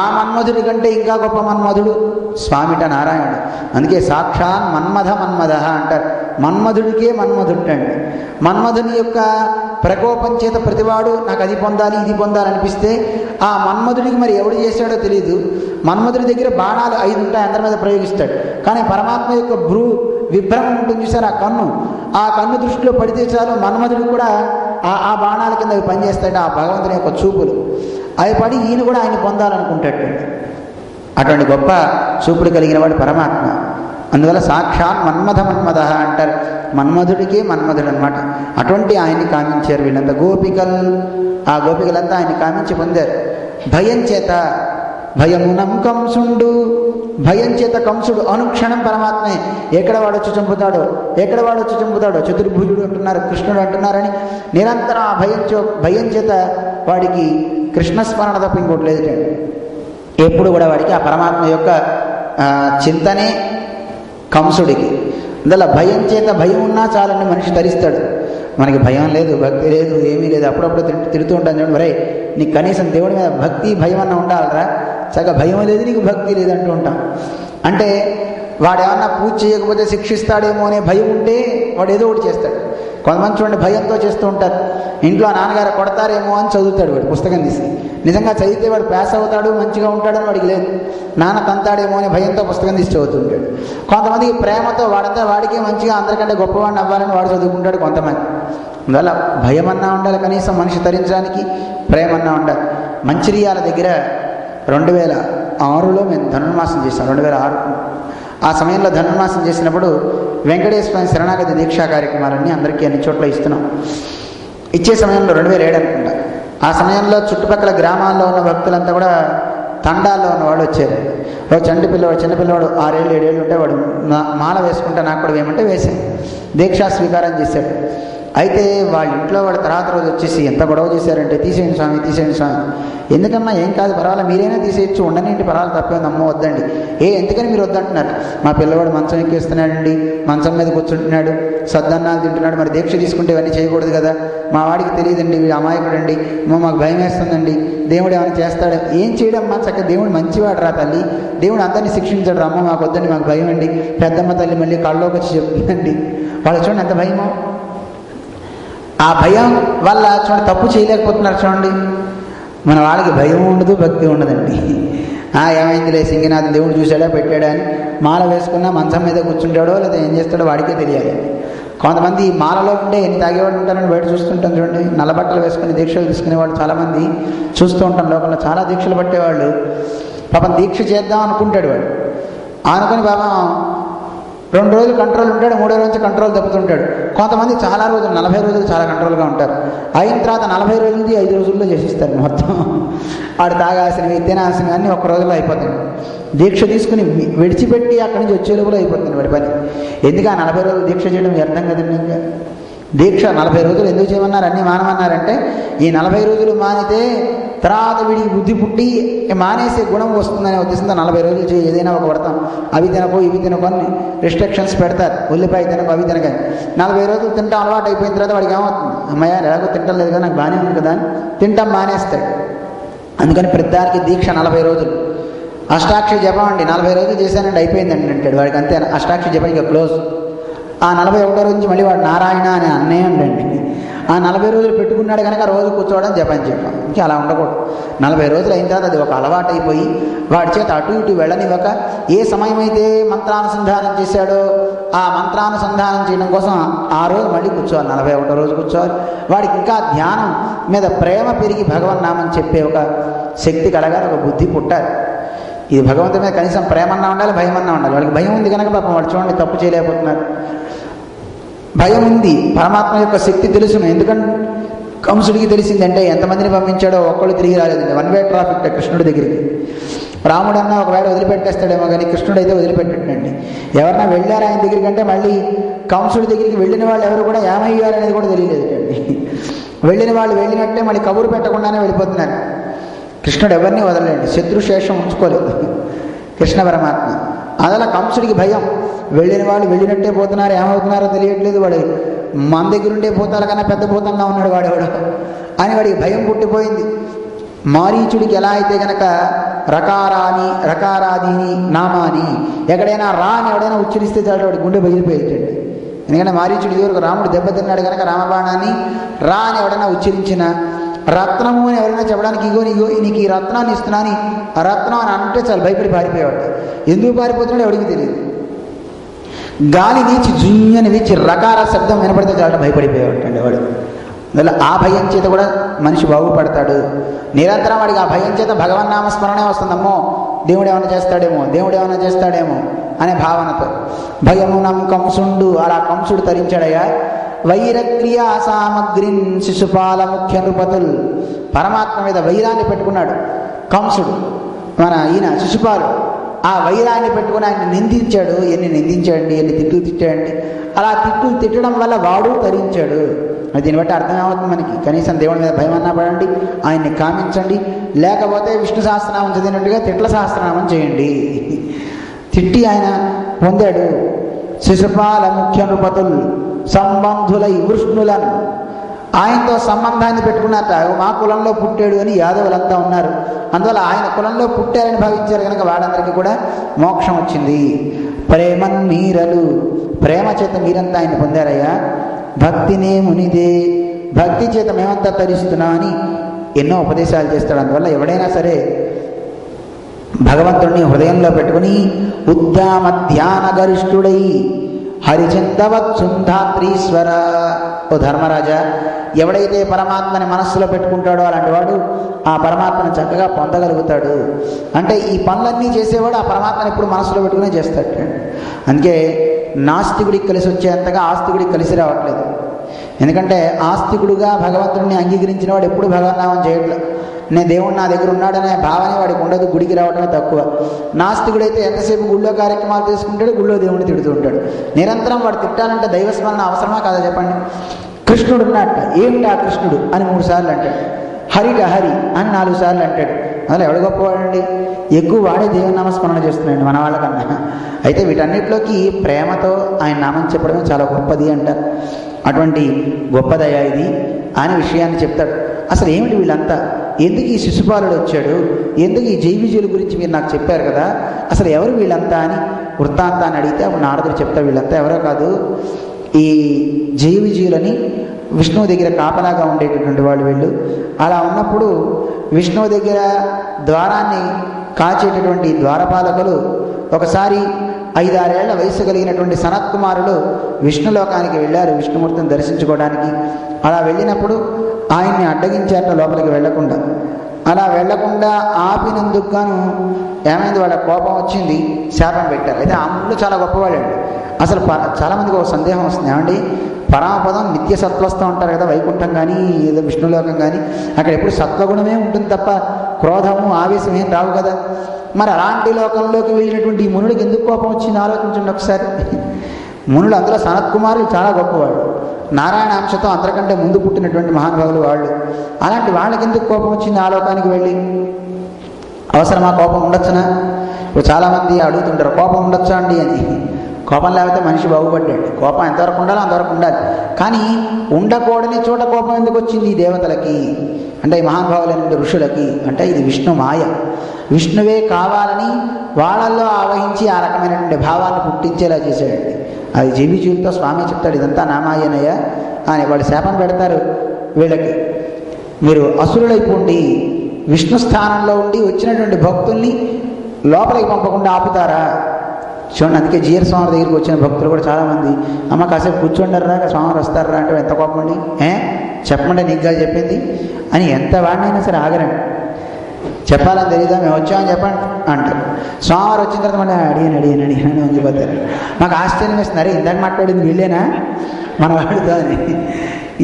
ఆ మన్మధుడి కంటే ఇంకా గొప్ప మన్మధుడు స్వామిట నారాయణుడు. అందుకే సాక్షాన్ మన్మథ అంటారు. మన్మధుడికే మన్మధుడు అండి. మన్మధుని యొక్క ప్రకోపం చేత ప్రతివాడు నాకు అది పొందాలి ఇది పొందాలనిపిస్తే ఆ మన్మధుడికి మరి ఎవడు చేశాడో తెలియదు. మన్మధుడి దగ్గర బాణాలు 5 ఉంటాయి, అందరి మీద ప్రయోగిస్తాడు. కానీ పరమాత్మ యొక్క విభ్రమం ఉంటుంది చూసారు, ఆ కన్ను దృష్టిలో పడితే చాలు మన్మధుడికి కూడా ఆ బాణాల కింద అవి పనిచేస్తాడు. ఆ భగవంతుని యొక్క చూపులు అవి పడి ఈయన కూడా ఆయన పొందాలనుకుంటాడు. అటువంటి గొప్ప చూపుడు కలిగిన వాడు పరమాత్మ. అందువల్ల సాక్షాత్ మన్మథ అంటారు. మన్మధుడికి మన్మధుడు అనమాట. అటువంటి ఆయన్ని కామించారు వీళ్ళంతా ఆ గోపికలంతా ఆయన్ని కామించి పొందారు. భయం చేత భయమునం కంసుండు, భయం చేత కంసుడు అనుక్షణం పరమాత్మే ఎక్కడ వాడొచ్చి చంపుతాడో చతుర్భుజుడు అంటున్నారు, కృష్ణుడు అంటున్నారని నిరంతరం ఆ భయం చేత వాడికి కృష్ణస్మరణ తప్ప ఇంకోటి లేదు. ఎప్పుడు కూడా వాడికి ఆ పరమాత్మ యొక్క చింతనే కంసుడికి. అందువల్ల భయం చేత భయం ఉన్నా చాలని మనిషి ధరిస్తాడు. మనకి భయం లేదు, భక్తి లేదు, ఏమీ లేదు. అప్పుడప్పుడు తిడుతూ ఉంటాను చూడండి, మరే నీకు కనీసం దేవుడి మీద భక్తి భయం అన్న ఉండాలరా, చక్కగా భయం లేదు నీకు భక్తి లేదంటూ ఉంటాం. అంటే వాడు ఏమన్నా పూజ చేయకపోతే శిక్షిస్తాడేమో అనే భయం ఉంటే వాడు ఏదో ఒకటి చేస్తాడు. కొంతమంది చూడండి భయంతో చేస్తూ ఉంటారు. ఇంట్లో నాన్నగారు కొడతారేమో అని చదువుతాడు వాడు పుస్తకం తీసి. నిజంగా చదివితే వాడు పాస్ అవుతాడు, మంచిగా ఉంటాడని వాడికి లేదు. నాన్న తంతాడేమో అనే భయంతో పుస్తకం తీసి చదువుతుంటాడు. కొంతమందికి ప్రేమతో వాడంతా వాడికి మంచిగా అందరికంటే గొప్పవాడిని అవ్వాలని వాడు చదువుకుంటాడు కొంతమంది. అందువల్ల భయం అన్నా ఉండాలి, కనీసం మనిషి తరించడానికి ప్రేమన్నా ఉండాలి. మంచిర్యాల దగ్గర 2006లో మేము ధనుర్మాసం చేసాం. 2006 ఆ సమయంలో ధనుర్మాసం చేసినప్పుడు వెంకటేశ్వర శరణాగతి దీక్షా కార్యక్రమాలన్నీ అందరికీ అన్ని చోట్ల ఇస్తున్నాం. ఇచ్చే సమయంలో 2007 అనుకుంటా. ఆ సమయంలో చుట్టుపక్కల గ్రామాల్లో ఉన్న భక్తులంతా కూడా తండాల్లో ఉన్నవాడు వచ్చారు. చిన్న పిల్లవాడు 6 ఏళ్ళు 7 ఏళ్ళు ఉంటే వాడు మాల వేసుకుంటే నాకు కూడా వేయమంటే వేసాను. దీక్షా స్వీకారం చేశాడు. అయితే వాళ్ళ ఇంట్లో వాడు తర్వాత రోజు వచ్చేసి ఎంత గొడవ చేశారంటే, తీసేయండి స్వామి. ఎందుకన్నా ఏం కాదు, పర్వాలేదు, మీరైనా తీసేయచ్చు, ఉండనేంటి, పర్వాలేదు, తప్పేంది, అమ్మ వద్దండి. ఎందుకని మీరు వద్దంటున్నారు? మా పిల్లవాడు మంచం ఎక్కిస్తున్నాడండి, మంచం మీద కూర్చుంటున్నాడు, సద్దన్నాలు తింటున్నాడు, మరి దీక్ష తీసుకుంటే ఇవన్నీ చేయకూడదు కదా, మా వాడికి తెలియదండి, వీడు అమాయకుడండి, మాకు భయం వేస్తుందండి, దేవుడు ఏమైనా చేస్తాడు. ఏం చేయడమ్మా, చక్కగా దేవుడు మంచివాడు రా తల్లి, దేవుడు అందరినీ శిక్షించాడు, అమ్మ మాకు వద్దండి, మాకు భయం అండి. పెద్దమ్మ తల్లి మళ్ళీ కళ్ళలోకి వచ్చి చెప్తుందండి. వాళ్ళు చూడండి ఎంత భయమో. ఆ భయం వల్ల చూడండి తప్పు చేయలేకపోతున్నారు. చూడండి మన వాళ్ళకి భయం ఉండదు, భక్తి ఉండదండి. ఏమైందిలే, సింగినాథ్ దేవుడు చూశాడా పెట్టాడా అని మాల వేసుకున్నా మంచం మీద కూర్చుంటాడో లేదా ఏం చేస్తాడో వాడికే తెలియాలి. కొంతమంది మాలలో ఉండే ఎన్ని తాగేవాడు ఉంటారని బయట చూస్తుంటాం చూడండి. నల్ల బట్టలు వేసుకుని దీక్షలు తీసుకునేవాళ్ళు చాలామంది చూస్తూ ఉంటాం. లోపల చాలా దీక్షలు పట్టేవాళ్ళు. పాపం దీక్ష చేద్దాం అనుకుంటాడు వాడు, అనుకుని పాపం 2 రోజులు కంట్రోల్ ఉంటాడు, 3వ రోజు కంట్రోల్ తప్పుతుంటాడు. కొంతమంది చాలా రోజులు 40 రోజులు చాలా కంట్రోల్గా ఉంటారు. అయిన తర్వాత 40 రోజులది 5 రోజుల్లో చేసిస్తారు మొత్తం. వాడు తాగాల్సినవి తినాల్సినవి అన్నీ 1 రోజులో అయిపోతాయి. దీక్ష తీసుకుని విడిచిపెట్టి అక్కడి నుంచి వచ్చే లోపల అయిపోతుంది వాడి పని. ఎందుకు ఆ 40 రోజులు దీక్ష చేయడం వ్యర్థం కదండి. ఇంకా దీక్ష 40 రోజులు ఎందుకు చేయమన్నారు, అన్నీ మానమన్నారంటే ఈ 40 రోజులు మానితే తర్వాత వీడికి బుద్ధి పుట్టి మానేసే గుణం వస్తుందనే ఉద్దేశంతో 40 రోజులు చేయి, ఏదైనా ఒక పడతాం, అవి తినకో ఇవి తినకో అని రిస్ట్రిక్షన్స్ పెడతారు. ఉల్లిపాయ తినకో అవి తినక 40 రోజులు తింటాం అలవాటు అయిపోయిన తర్వాత వాడికి ఏమవుతుంది, అమ్మయ్య ఎలాగో తింటం లేదు కదా, నాకు బాగానే ఉంది కదా అని తింటాం మానేస్తాడు. అందుకని ప్రతిదానికి దీక్ష 40 రోజులు. అష్టాక్షి జపం అండి 40 రోజులు చేశానండి అయిపోయిందండి అంటాడు వాడికి, అంతే అష్టాక్షి జపం ఇక క్లోజ్. ఆ 41వ రోజు నుంచి మళ్ళీ వాడు నారాయణ అనే అన్నయ్య అండి. ఆ 40 రోజులు పెట్టుకున్నాడు కనుక రోజు కూర్చోవడం జపం చెప్పాం. ఇంకా అలా ఉండకూడదు. 40 రోజులు అయిన తర్వాత అది ఒక అలవాటు అయిపోయి వాడి చేత అటు ఇటు వెళ్ళనివ్వక ఏ సమయమైతే మంత్రానుసంధానం చేశాడో ఆ మంత్రానుసంధానం చేయడం కోసం ఆ రోజు మళ్ళీ కూర్చోవాలి, 41వ రోజు కూర్చోవాలి. వాడికి ఇంకా ధ్యానం మీద ప్రేమ పెరిగి భగవన్నామం చెప్పే ఒక శక్తి కలగాలి, ఒక బుద్ధి పుట్టాలి. ఇది భగవంతుడి మీద కనీసం ప్రేమన్నా ఉండాలి, భయమన్నా ఉండాలి. వాడికి భయం ఉంది కనుక పాపం వాడు చూడండి తప్పు చేయలేకపోతున్నారు. భయం ఉంది, పరమాత్మ యొక్క శక్తి తెలుసును. ఎందుకంటే కంసుడికి తెలిసిందంటే ఎంతమందిని పంపించాడో ఒక్కళ్ళు తిరిగి రాలేదండి. 1 వే ట్రాఫిక్ కృష్ణుడి దగ్గరికి. రాముడన్నా ఒకవేళ వదిలిపెట్టేస్తాడేమో కానీ కృష్ణుడు అయితే వదిలిపెట్టండి. ఎవరన్నా వెళ్ళారు ఆయన దగ్గరికి అంటే మళ్ళీ కంసుడి దగ్గరికి వెళ్ళిన వాళ్ళు ఎవరు కూడా ఏమయ్యారు అనేది కూడా తెలియలేదు అండి. వెళ్ళిన వాళ్ళు వెళ్ళినట్టే మళ్ళీ కబురు పెట్టకుండానే వెళ్ళిపోతున్నారు. కృష్ణుడు ఎవరిని వదలలేండి, శత్రుశేషం ఉంచుకోలేదు కృష్ణ పరమాత్మ. అదలా కంసుడికి భయం, వెళ్ళిన వాళ్ళు వెళ్ళినట్టే పోతున్నారు, ఏమవుతున్నారో తెలియట్లేదు, వాడు మన దగ్గర ఉండే భూతాల కన్నా పెద్ద భూతంగా ఉన్నాడు వాడెవడు అని వాడికి భయం పుట్టిపోయింది. మారీచుడికి ఎలా అయితే గనక రకారాదీని నామాని ఎక్కడైనా రా అని ఎవడైనా ఉచ్చరిస్తే చాలు వాడి గుండె బయలుపోయేటండి. ఎందుకంటే మారీచుడి వరకు రాముడు దెబ్బతిన్నాడు కనుక రామబాణాన్ని రా అని ఎవడైనా ఉచ్చరించిన, రత్నము అని ఎవరైనా చెప్పడానికి ఇగో నీకు ఈ రత్నాన్ని ఇస్తున్నాను ఆ రత్నం అని అంటే చాలా భయపడి పారిపోయేవాడు. ఎందుకు పారిపోతున్నాడు ఎవడికి తెలియదు. గాలి వీచి జుయ్యని వీచి రకార శబ్దం వినపడితే చాలా భయపడిపోయేవాడు వాడు. అందువల్ల ఆ భయం చేత కూడా మనిషి బాగుపడతాడు. నిరంతరం వాడికి ఆ భయం చేత భగవన్నామస్మరణే వస్తుందమ్మో దేవుడు ఏమైనా చేస్తాడేమో అనే భావనతో భయమునం కంసుండు, అలా కంసుడు తరించాడయ్యా. వైరక్రియా సామగ్రిన్ శిశుపాల ముఖ్య నృపతుల్, పరమాత్మ మీద వైరాన్ని పెట్టుకున్నాడు కంసుడు, మన ఈయన శిశుపాలు. ఆ వైరాన్ని పెట్టుకుని ఆయన నిందించాడు. ఎన్ని తిట్లు తిట్టాడండి. అలా తిట్టడం వల్ల వాడు తరించాడు. దీన్ని బట్టి అర్థమవుతుంది మనకి. కనీసం దేవుడి మీద భయం అన్నా పడండి, ఆయన్ని కామించండి, లేకపోతే విష్ణు సహస్రనామం చదివినట్టుగా తిట్ల సహస్రనామం చేయండి. తిట్టి ఆయన పొందాడు. శిశుపాల ముఖ్య నృపతుల్ సంబంధులై వృష్ణులను, ఆయనతో సంబంధాన్ని పెట్టుకున్నట్ట. మా కులంలో పుట్టాడు అని యాదవులంతా ఉన్నారు. అందువల్ల ఆయన కులంలో పుట్టారని భావించారు కనుక వాళ్ళందరికీ కూడా మోక్షం వచ్చింది. ప్రేమన్ మీరలు, ప్రేమ చేత మీరంతా ఆయన పొందారయ్యా. భక్తినే మునిదే, భక్తి చేత మేమంతా తరిస్తున్నాం అని ఎన్నో ఉపదేశాలు చేస్తాడు. అందువల్ల ఎవడైనా సరే భగవంతుడిని హృదయంలో పెట్టుకుని ఉద్దామ ధ్యాన గరిష్ఠుడై హరిచందవత్ సుంధాత్రీశ్వర, ఓ ధర్మరాజా, ఎవడైతే పరమాత్మని మనస్సులో పెట్టుకుంటాడో అలాంటి వాడు ఆ పరమాత్మను చక్కగా పొందగలుగుతాడు. అంటే ఈ పనులన్నీ చేసేవాడు ఆ పరమాత్మని ఎప్పుడు మనస్సులో పెట్టుకునే చేస్తాడు. అందుకే నాస్తికుడికి కలిసి వచ్చేంతగా ఆస్తికుడికి కలిసి రావట్లేదు. ఎందుకంటే ఆస్తికుడుగా భగవంతుడిని అంగీకరించిన వాడు ఎప్పుడు భగవన్నామం చేయట్లేదు. నేను దేవుడు నా దగ్గర ఉన్నాడనే భావనే వాడికి ఉండదు, గుడికి రావడమే తక్కువ. నాస్తికుడైతే ఎంతసేపు గుళ్ళో కార్యక్రమాలు చేసుకుంటాడు, గుళ్ళో దేవుడిని తిడుతూ ఉంటాడు. నిరంతరం వాడు తిట్టాలంటే దైవస్మరణ అవసరమా కాదా చెప్పండి? కృష్ణుడు ఉన్నట్ట, ఏమిటి ఆ కృష్ణుడు అని 3 సార్లు అంటాడు, హరిట హరి అని 4 సార్లు అంటాడు. అసలు ఎవడు గొప్పవాడండి? ఎక్కువ వాడే దేవనామస్మరణ చేస్తున్నాడు మన వాళ్ళకన్నా. అయితే వీటన్నిటిలోకి ప్రేమతో ఆయన నామం చెప్పడమే చాలా గొప్పది అంటారు. అటువంటి గొప్పదయా ఇది అని విషయాన్ని చెప్తాడు. అసలు ఏమిటి వీళ్ళంతా, ఎందుకు ఈ శిశుపాలుడు వచ్చాడు, ఎందుకు ఈ జైవిజీవుల గురించి మీరు నాకు చెప్పారు కదా, అసలు ఎవరు వీళ్ళంతా అని వృత్తాంతాన్ని అడిగితే అప్పుడు నారదుడు చెప్తాడు, వీళ్ళంతా ఎవరో కాదు, ఈ జైవిజీవులని విష్ణువు దగ్గర కాపలాగా ఉండేటటువంటి వాళ్ళు వీళ్ళు. అలా ఉన్నప్పుడు విష్ణువు దగ్గర ద్వారాన్ని కాచేటటువంటి ద్వారపాలకులు ఒకసారి 5-6 ఏళ్ల వయసు కలిగినటువంటి సనత్కుమారులు విష్ణులోకానికి వెళ్ళారు విష్ణుమూర్తిని దర్శించుకోవడానికి. అలా వెళ్ళినప్పుడు ఆయన్ని అడ్డగించారట లోపలికి వెళ్లకుండా. అలా వెళ్లకుండా ఆపినందుకు గాను ఏమైంది, వాళ్ళ కోపం వచ్చింది, శాపం పెట్టారు. అయితే ఆ ముళ్ళు చాలా గొప్పవాళ్ళండి. అసలు చాలామందికి ఒక సందేహం వస్తుంది, ఏమండి పరమపదం నిత్య సత్వస్థం అంటారు కదా, వైకుంఠం కానీ ఏదో విష్ణులోకం కానీ అక్కడ ఎప్పుడు సత్వగుణమే ఉంటుంది తప్ప క్రోధము ఆవేశం ఏం రావు కదా. మరి అలాంటి లోకంలోకి వెళ్ళినటువంటి ఈ మునుడికి ఎందుకు కోపం వచ్చింది ఆలోచించండి ఒకసారి. మునులు అందులో సనత్కుమారులు చాలా గొప్పవాడు, నారాయణ అంశతో అందరికంటే ముందు పుట్టినటువంటి మహానుభావులు వాళ్ళు. అలాంటి వాళ్ళకి ఎందుకు కోపం వచ్చింది ఆ లోకానికి వెళ్ళి? అవసరమా కోపం ఉండొచ్చునా? ఇప్పుడు చాలామంది అడుగుతుంటారు కోపం ఉండొచ్చా అండి అని. కోపం లేకపోతే మనిషి బాగుపడ్డాడు. కోపం ఎంతవరకు ఉండాలో అంతవరకు ఉండాలి. కానీ ఉండకూడని చోట కోపం ఎందుకు వచ్చింది ఈ దేవతలకి అంటే ఈ మహానుభావులైన ఋషులకి? అంటే ఇది విష్ణు మాయ. విష్ణువే కావాలని వాళ్ళల్లో ఆవహించి ఆ రకమైనటువంటి భావాన్ని పుట్టించేలా చేశాడండి. అది జీవిజీవులతో స్వామి చెప్తాడు, ఇదంతా నామాయనయ్య అని. వాళ్ళు శాపం పెడతారు వీళ్ళకి, మీరు అసురులైపోండి, విష్ణు స్థానంలో ఉండి వచ్చినటువంటి భక్తుల్ని లోపలికి పంపకుండా ఆపుతారా? చూడండి, అందుకే జీఆర్ స్వామి దగ్గరికి వచ్చిన భక్తులు కూడా చాలామంది, అమ్మ కాసేపు కూర్చోండరా స్వామి వస్తారా అంటే ఎంత కోపం అండి, చెప్పమంటే నీకుగా చెప్పింది అని ఎంత వాడినైనా సరే ఆగరండి. చెప్పాలని తెలీదా, మేము వచ్చామని చెప్పండి అంటారు. స్వామివారు వచ్చిన తర్వాత మళ్ళీ అడిగాను ఉంచిపోతారు. మాకు ఆశ్చర్యం వేస్తుంది, అరే ఇందాక మాట్లాడింది వీళ్ళేనా మన వాడితో అని.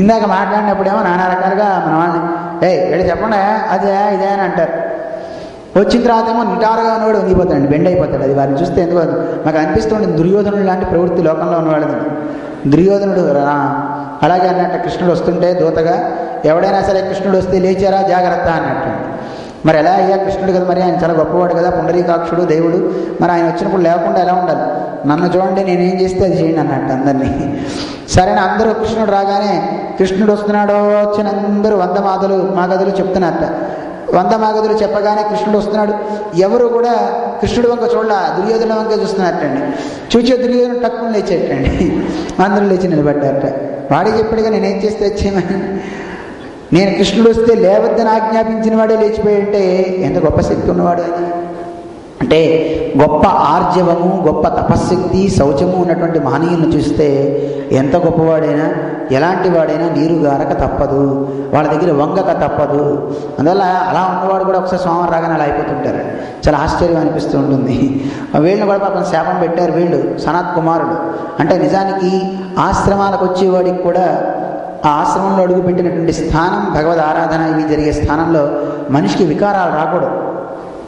ఇందాక మాట్లాడినప్పుడేమో నానా రకాలుగా మన వాళ్ళని వెళ్ళి చెప్పండి అదే ఇదే అని అంటారు. వచ్చిన తర్వాత ఏమో నిటారుగా ఉన్నవాడు వంగిపోతాడు, బెండ్ అయిపోతాడు. అది వారిని చూస్తే ఎందుకు మాకు అనిపిస్తుంది, దుర్యోధనుడు లాంటి ప్రవృత్తి లోకంలో ఉన్నవాడు. దుర్యోధనుడు అలాగే అన్నట్టు కృష్ణుడు వస్తుంటే దూతగా ఎవడైనా సరే కృష్ణుడు వస్తే లేచారా జాగ్రత్త అన్నట్టు. మరి ఎలా అయ్యా కృష్ణుడు కదా, మరి ఆయన చాలా గొప్పవాడు కదా, పుండరీకాక్షుడు దేవుడు, మరి ఆయన వచ్చినప్పుడు లేకుండా ఎలా ఉండాలి? నన్ను చూడండి నేనేం చేస్తే అది చేయండి అన్నట్టు అందరినీ. సరేనా, అందరూ కృష్ణుడు రాగానే కృష్ణుడు వస్తున్నాడో వచ్చిన అందరూ 100 మాగదులు చెప్తున్నారట. 100 మాగదులు చెప్పగానే కృష్ణుడు వస్తున్నాడు, ఎవరు కూడా కృష్ణుడు వంక చూడాల, దుర్యోధన వంక చూస్తున్నారటండి. చూచే దుర్యోధన టక్కుని లేచేటండి, అందరూ లేచి నిలబడ్డారట. వాడే చెప్పాడుగా నేనేం చేస్తే వచ్చేయమని. నేను కృష్ణుడు వస్తే లేవద్దని ఆజ్ఞాపించిన వాడే లేచిపోయింటే ఎంత గొప్ప శక్తి ఉన్నవాడు అని. అంటే గొప్ప ఆర్జవము, గొప్ప తపశ్శక్తి, శౌచము ఉన్నటువంటి మహనీయులను చూస్తే ఎంత గొప్పవాడైనా, ఎలాంటి వాడైనా నీరు గారక తప్పదు, వాళ్ళ దగ్గర వంగక తప్పదు. అందువల్ల అలా ఉన్నవాడు కూడా ఒకసారి సోమవారం రాగానే అలా అయిపోతుంటారు. చాలా ఆశ్చర్యం అనిపిస్తూ ఉంటుంది. వీళ్ళని కూడా పాపం శాపం పెట్టారు. వీళ్ళు సనత్ కుమారుడు అంటే నిజానికి ఆశ్రమాలకు వచ్చేవాడికి కూడా ఆ ఆశ్రమంలో అడుగుపెట్టినటువంటి స్థానం, భగవద్ ఆరాధన ఇవి జరిగే స్థానంలో మనిషికి వికారాలు రాకూడదు,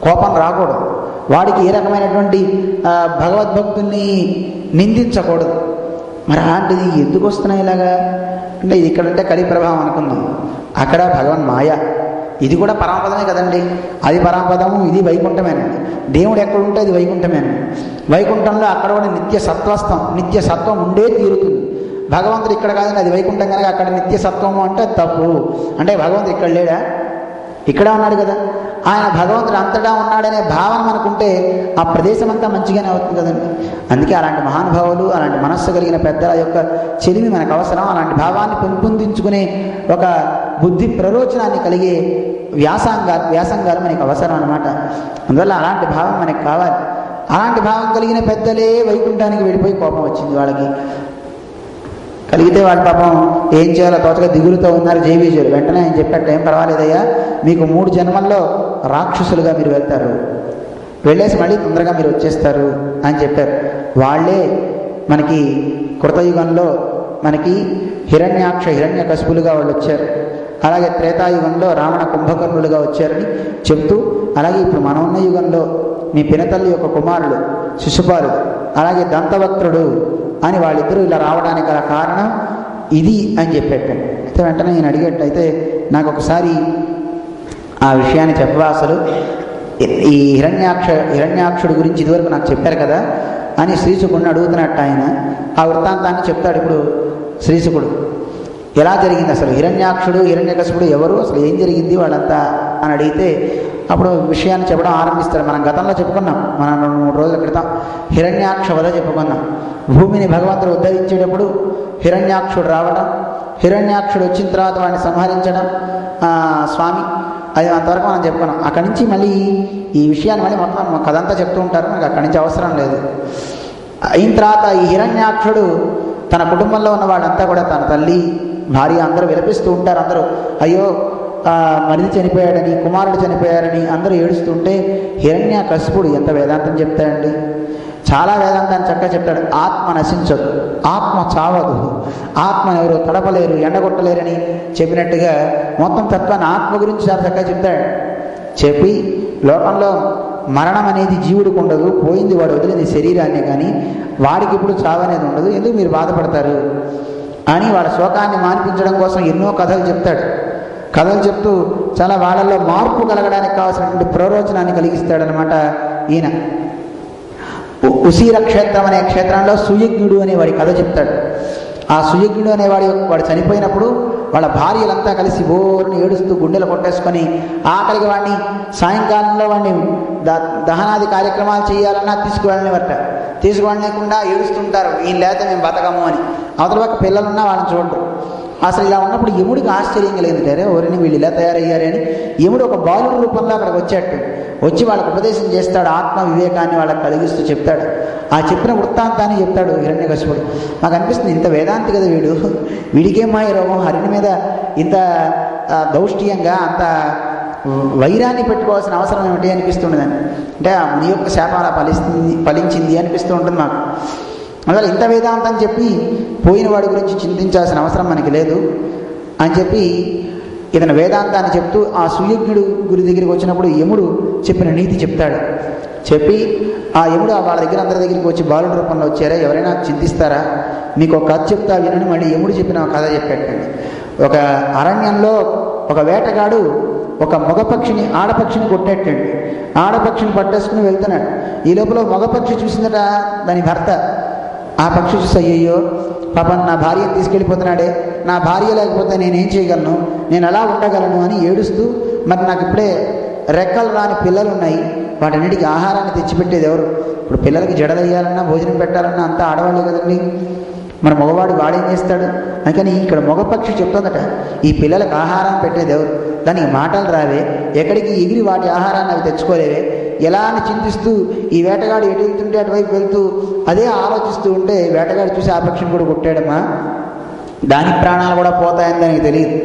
కోపం రాకూడదు, వాడికి ఏ రకమైనటువంటి భగవద్భక్తుల్ని నిందించకూడదు. మరి అలాంటిది ఎందుకు వస్తున్నాయి ఇలాగా అంటే ఇది ఇక్కడంటే కలి ప్రభావం అనుకుందాం, అక్కడ భగవన్ మాయ. ఇది కూడా పరమపదమే కదండి, అది పరమపదము, ఇది వైకుంఠమేనండి. దేవుడు ఎక్కడుంటే అది వైకుంఠమేనండి. వైకుంఠంలో అక్కడ కూడా నిత్య సత్వం ఉండే తీరుతుంది. భగవంతుడు ఇక్కడ కాదండి, అది వైకుంఠం కనుక అక్కడ నిత్య సత్వము అంటే తప్పు. అంటే భగవంతుడు ఇక్కడ లేడా? ఇక్కడ ఉన్నాడు కదా. ఆయన భగవంతుడు అంతటా ఉన్నాడనే భావన మనకుంటే ఆ ప్రదేశం అంతా మంచిగానే అవుతుంది కదండి. అందుకే అలాంటి మహానుభావులు, అలాంటి మనస్సు కలిగిన పెద్దల యొక్క చెలిమి మనకు అవసరం. అలాంటి భావాన్ని పెంపొందించుకునే ఒక బుద్ధి ప్రరోచనాన్ని కలిగే వ్యాసంగాలు మనకు అవసరం అన్నమాట. అందువల్ల అలాంటి భావం మనకు కావాలి. అలాంటి భావం కలిగిన పెద్దలే వైకుంఠానికి వెళ్ళిపోయి కోపం వచ్చింది వాళ్ళకి. కలిగితే వాళ్ళ పాపం ఏం చేయాలో తోచగా దిగులుతో ఉన్నారు జైవీజులు. వెంటనే ఆయన చెప్పాట, ఏం పర్వాలేదయ్యా, మీకు 3 జన్మల్లో రాక్షసులుగా మీరు వెళ్తారు, వెళ్ళేసి మళ్ళీ తొందరగా మీరు వచ్చేస్తారు అని చెప్పారు. వాళ్ళే మనకి కృతయుగంలో మనకి హిరణ్యకశిపులుగా వాళ్ళు వచ్చారు. అలాగే త్రేతాయుగంలో రావణ కుంభకర్ణులుగా వచ్చారని చెప్తూ, అలాగే ఇప్పుడు మనం ఉన్న యుగంలో మీ పినతల్లి యొక్క కుమారుడు శిశుపాలుడు, అలాగే దంతవక్త్రుడు అని వాళ్ళిద్దరూ ఇలా రావడానికి గల కారణం ఇది అని చెప్పేటండి. అయితే వెంటనే నేను అడిగేటైతే నాకు ఒకసారి ఆ విషయాన్ని చెప్పవా, అసలు ఈ హిరణ్యాక్షుడి గురించి ఇదివరకు నాకు చెప్పారు కదా అని శ్రీశుకుడిని అడుగుతున్నట్టు ఆయన ఆ వృత్తాంతాన్ని చెప్తాడు. ఇప్పుడు శ్రీశుకుడు ఎలా జరిగింది, అసలు హిరణ్యాక్షుడు హిరణ్యకశిపుడు ఎవరు, అసలు ఏం జరిగింది వాళ్ళంతా అని అడిగితే అప్పుడు విషయాన్ని చెప్పడం ఆరంభిస్తాడు. మనం గతంలో చెప్పుకున్నాం, మనం 2-3 రోజుల క్రితం హిరణ్యాక్ష వధ చెప్పుకున్నాం. భూమిని భగవంతుడు ఉద్ధరించేటప్పుడు హిరణ్యాక్షుడు రావడం, హిరణ్యాక్షుడు వచ్చిన తర్వాత వాడిని సంహరించడం స్వామి, అది అంతవరకు మనం చెప్పుకున్నాం. అక్కడి నుంచి మళ్ళీ ఈ విషయాన్ని మళ్ళీ మొత్తం కథంతా చెప్తూ ఉంటారు, మనకి అక్కడి నుంచి అవసరం లేదు. అయిన తర్వాత ఈ హిరణ్యాక్షుడు తన కుటుంబంలో ఉన్న వాళ్ళంతా కూడా తన తల్లి భార్య అందరూ విలపిస్తూ ఉంటారు. అందరూ అయ్యో మరిది చనిపోయాడని, కుమారుడు చనిపోయారని అందరూ ఏడుస్తుంటే హిరణ్యకశిపుడు ఎంత వేదాంతం చెప్తాడండి, చాలా వేదాంతాన్ని చక్కగా చెప్తాడు. ఆత్మ నశించదు, ఆత్మ చావదు, ఆత్మ ఎవరు తడపలేరు, ఎండగొట్టలేరని చెప్పినట్టుగా మొత్తం తత్వాన్ని ఆత్మ గురించి చాలా చక్కగా చెప్తాడు. చెప్పి లోకంలో మరణం అనేది జీవుడికి ఉండదు, పోయింది వాడు వదిలింది శరీరాన్ని, కానీ వాడికి ఇప్పుడు చావు అనేది ఉండదు, ఎందుకు మీరు బాధపడతారు అని వాళ్ళ శోకాన్ని మాన్పించడం కోసం ఎన్నో కథలు చెప్తాడు. కథలు చెప్తూ చాలా వాళ్ళల్లో మార్పు కలగడానికి కావాల్సినటువంటి ప్రరోచనాన్ని కలిగిస్తాడనమాట ఈయన. ఉసీర క్షేత్రం అనే క్షేత్రంలో సుయజ్ఞుడు అనే వాడి కథ చెప్తాడు. ఆ సుయజ్ఞుడు వాడు చనిపోయినప్పుడు వాళ్ళ భార్యలంతా కలిసి బోరుని ఏడుస్తూ గుండెలు కొట్టేసుకొని ఆఖరికి వాడిని సాయంకాలంలో వాడిని దహనాది కార్యక్రమాలు చేయాలన్నా తీసుకువెళ్ళలేకుండా ఏడుస్తుంటారు, ఈయన లేకపోతే మేము బతకము అని. అవతల పక్క పిల్లలున్నా వాళ్ళని చూడరు. అసలు ఇలా ఉన్నప్పుడు యముడికి ఆశ్చర్యం కలిగిందంటే, ఎవరిని వీళ్ళు ఇలా తయారయ్యారే అని. యముడు ఒక బాలుడు రూపంలో అక్కడికి వచ్చి వాళ్ళకు ఉపదేశం చేస్తాడు, ఆత్మ వివేకాన్ని వాళ్ళకి కలిగిస్తూ చెప్తాడు. ఆ చెప్పిన వృత్తాంతాన్ని చెప్తాడు హిరణ్యకశిపుడు. నాకు అనిపిస్తుంది, ఇంత వేదాంతి కదా వీడికేం మాయ రోగం, హరిని మీద ఇంత దౌష్ట్యంగా అంత వైరాన్ని పెట్టుకోవాల్సిన అవసరం ఏమిటి అనిపిస్తుండదని. అంటే ఆ ముని యొక్క శాపం అలా ఫలించింది అనిపిస్తూ ఉంటుంది మాకు. అందువల్ల ఇంత వేదాంతం చెప్పి పోయిన వాడి గురించి చింతించాల్సిన అవసరం మనకి లేదు అని చెప్పి ఇతను వేదాంతాన్ని చెప్తూ ఆ సుయజ్ఞుడు గురి దగ్గరికి వచ్చినప్పుడు యముడు చెప్పిన నీతి చెప్తాడు. చెప్పి ఆ యముడు వాళ్ళ దగ్గర అందరి దగ్గరికి వచ్చి బాలుడి రూపంలో వచ్చారా, ఎవరైనా చింతిస్తారా, మీకు ఒక కథ చెప్తా వినని మళ్ళీ యముడు చెప్పిన కథ చెప్పాడండి. ఒక అరణ్యంలో ఒక వేటగాడు ఒక మగపక్షిని ఆడపక్షిని కొట్టేటండి. ఆడపక్షిని పట్టేసుకుని వెళ్తున్నాడు. ఈ లోపల మగపక్షి చూసిందట దాని భర్త. ఆ పక్షి చూసి అయ్యయ్యో పాపం నా భార్యను తీసుకెళ్ళిపోతున్నాడే, నా భార్య లేకపోతే నేనేం చేయగలను, నేను ఎలా ఉండగలను అని ఏడుస్తూ, మరి నాకు ఇప్పుడే రెక్కలు రాని పిల్లలు ఉన్నాయి, వాటన్నిటికీ ఆహారాన్ని తెచ్చిపెట్టేది ఎవరు? ఇప్పుడు పిల్లలకి జడలు వేయాలన్నా భోజనం పెట్టాలన్నా అంతా ఆడవాళ్ళే కదండి. మన మగవాడు వాడేం చేస్తాడు? అందుకని ఇక్కడ మగపక్షి చెప్తుందట, ఈ పిల్లలకు ఆహారం పెట్టేది ఎవరు? దానికి మాటలు రావే, ఎక్కడికి ఎగిరి వాటి ఆహారాన్ని అవి తెచ్చుకోలేవే, ఎలా అని చింతిస్తూ ఈ వేటగాడు ఎటు వెళ్తుంటే అటువైపు వెళ్తూ అదే ఆలోచిస్తూ ఉంటే వేటగాడు చూసి ఆ పక్షిని కూడా కొట్టాడమ్మా, దాని ప్రాణాలు కూడా పోతాయని దానికి తెలియదు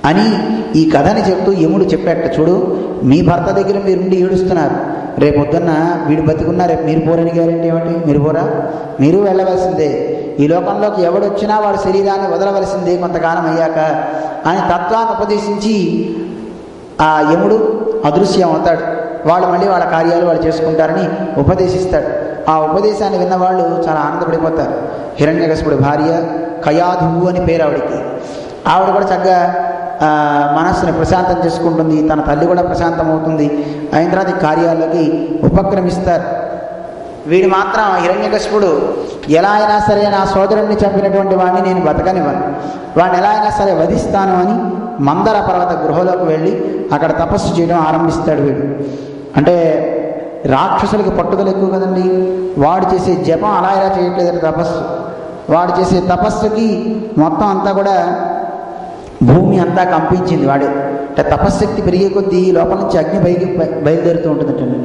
అని ఈ కథని చెప్తూ యముడు చెప్పాట, చూడు మీ భర్త దగ్గర మీరుండి ఏడుస్తున్నారు, రేపు పొద్దున్న వీడు బతికున్నా రేపు మీరు పోరని గ్యారెంటీ ఏమిటి? మీరు పోరా? మీరు వెళ్ళవలసిందే, ఈ లోకంలోకి ఎవడొచ్చినా వాడు శరీరాన్ని వదలవలసిందే కొంతకాలం అయ్యాక అని తత్వాన్ని ఉపదేశించి ఆ యముడు అదృశ్యం అవుతాడు. వాళ్ళు మళ్ళీ వాళ్ళ కార్యాలు వాళ్ళు చేసుకుంటారని ఉపదేశిస్తాడు. ఆ ఉపదేశాన్ని విన్నవాళ్ళు చాలా ఆనందపడిపోతారు. హిరణ్యకశిపుడి భార్య కయాధువు అని పేరు ఆవిడికి. ఆవిడ కూడా చక్కగా మనస్సుని ప్రశాంతం చేసుకుంటుంది, తన తల్లి కూడా ప్రశాంతం అవుతుంది. అయిన తర్వాత ఈ కార్యాలకి ఉపక్రమిస్తారు. వీడు మాత్రం హిరణ్యకశిపుడు ఎలా అయినా సరే నా సోదరుడిని చంపినటువంటి వాడిని నేను బతకనివ్వను, వాడిని ఎలా అయినా సరే వధిస్తాను అని మందర పర్వత గృహలోకి వెళ్ళి అక్కడ తపస్సు చేయడం ఆరంభిస్తాడు. వీడు అంటే రాక్షసులకి పట్టుదల ఎక్కువ కదండి. వాడు చేసే జపం అలా ఇలా చేయట్లేదంటే తపస్సు, వాడు చేసే తపస్సుకి మొత్తం అంతా కూడా భూమి అంతా కంపించింది. వాడు అంటే తపశ్శక్తి పెరిగే కొద్దీ లోపల నుంచి అగ్ని బయలుదేరుతూ ఉంటుందంటండి.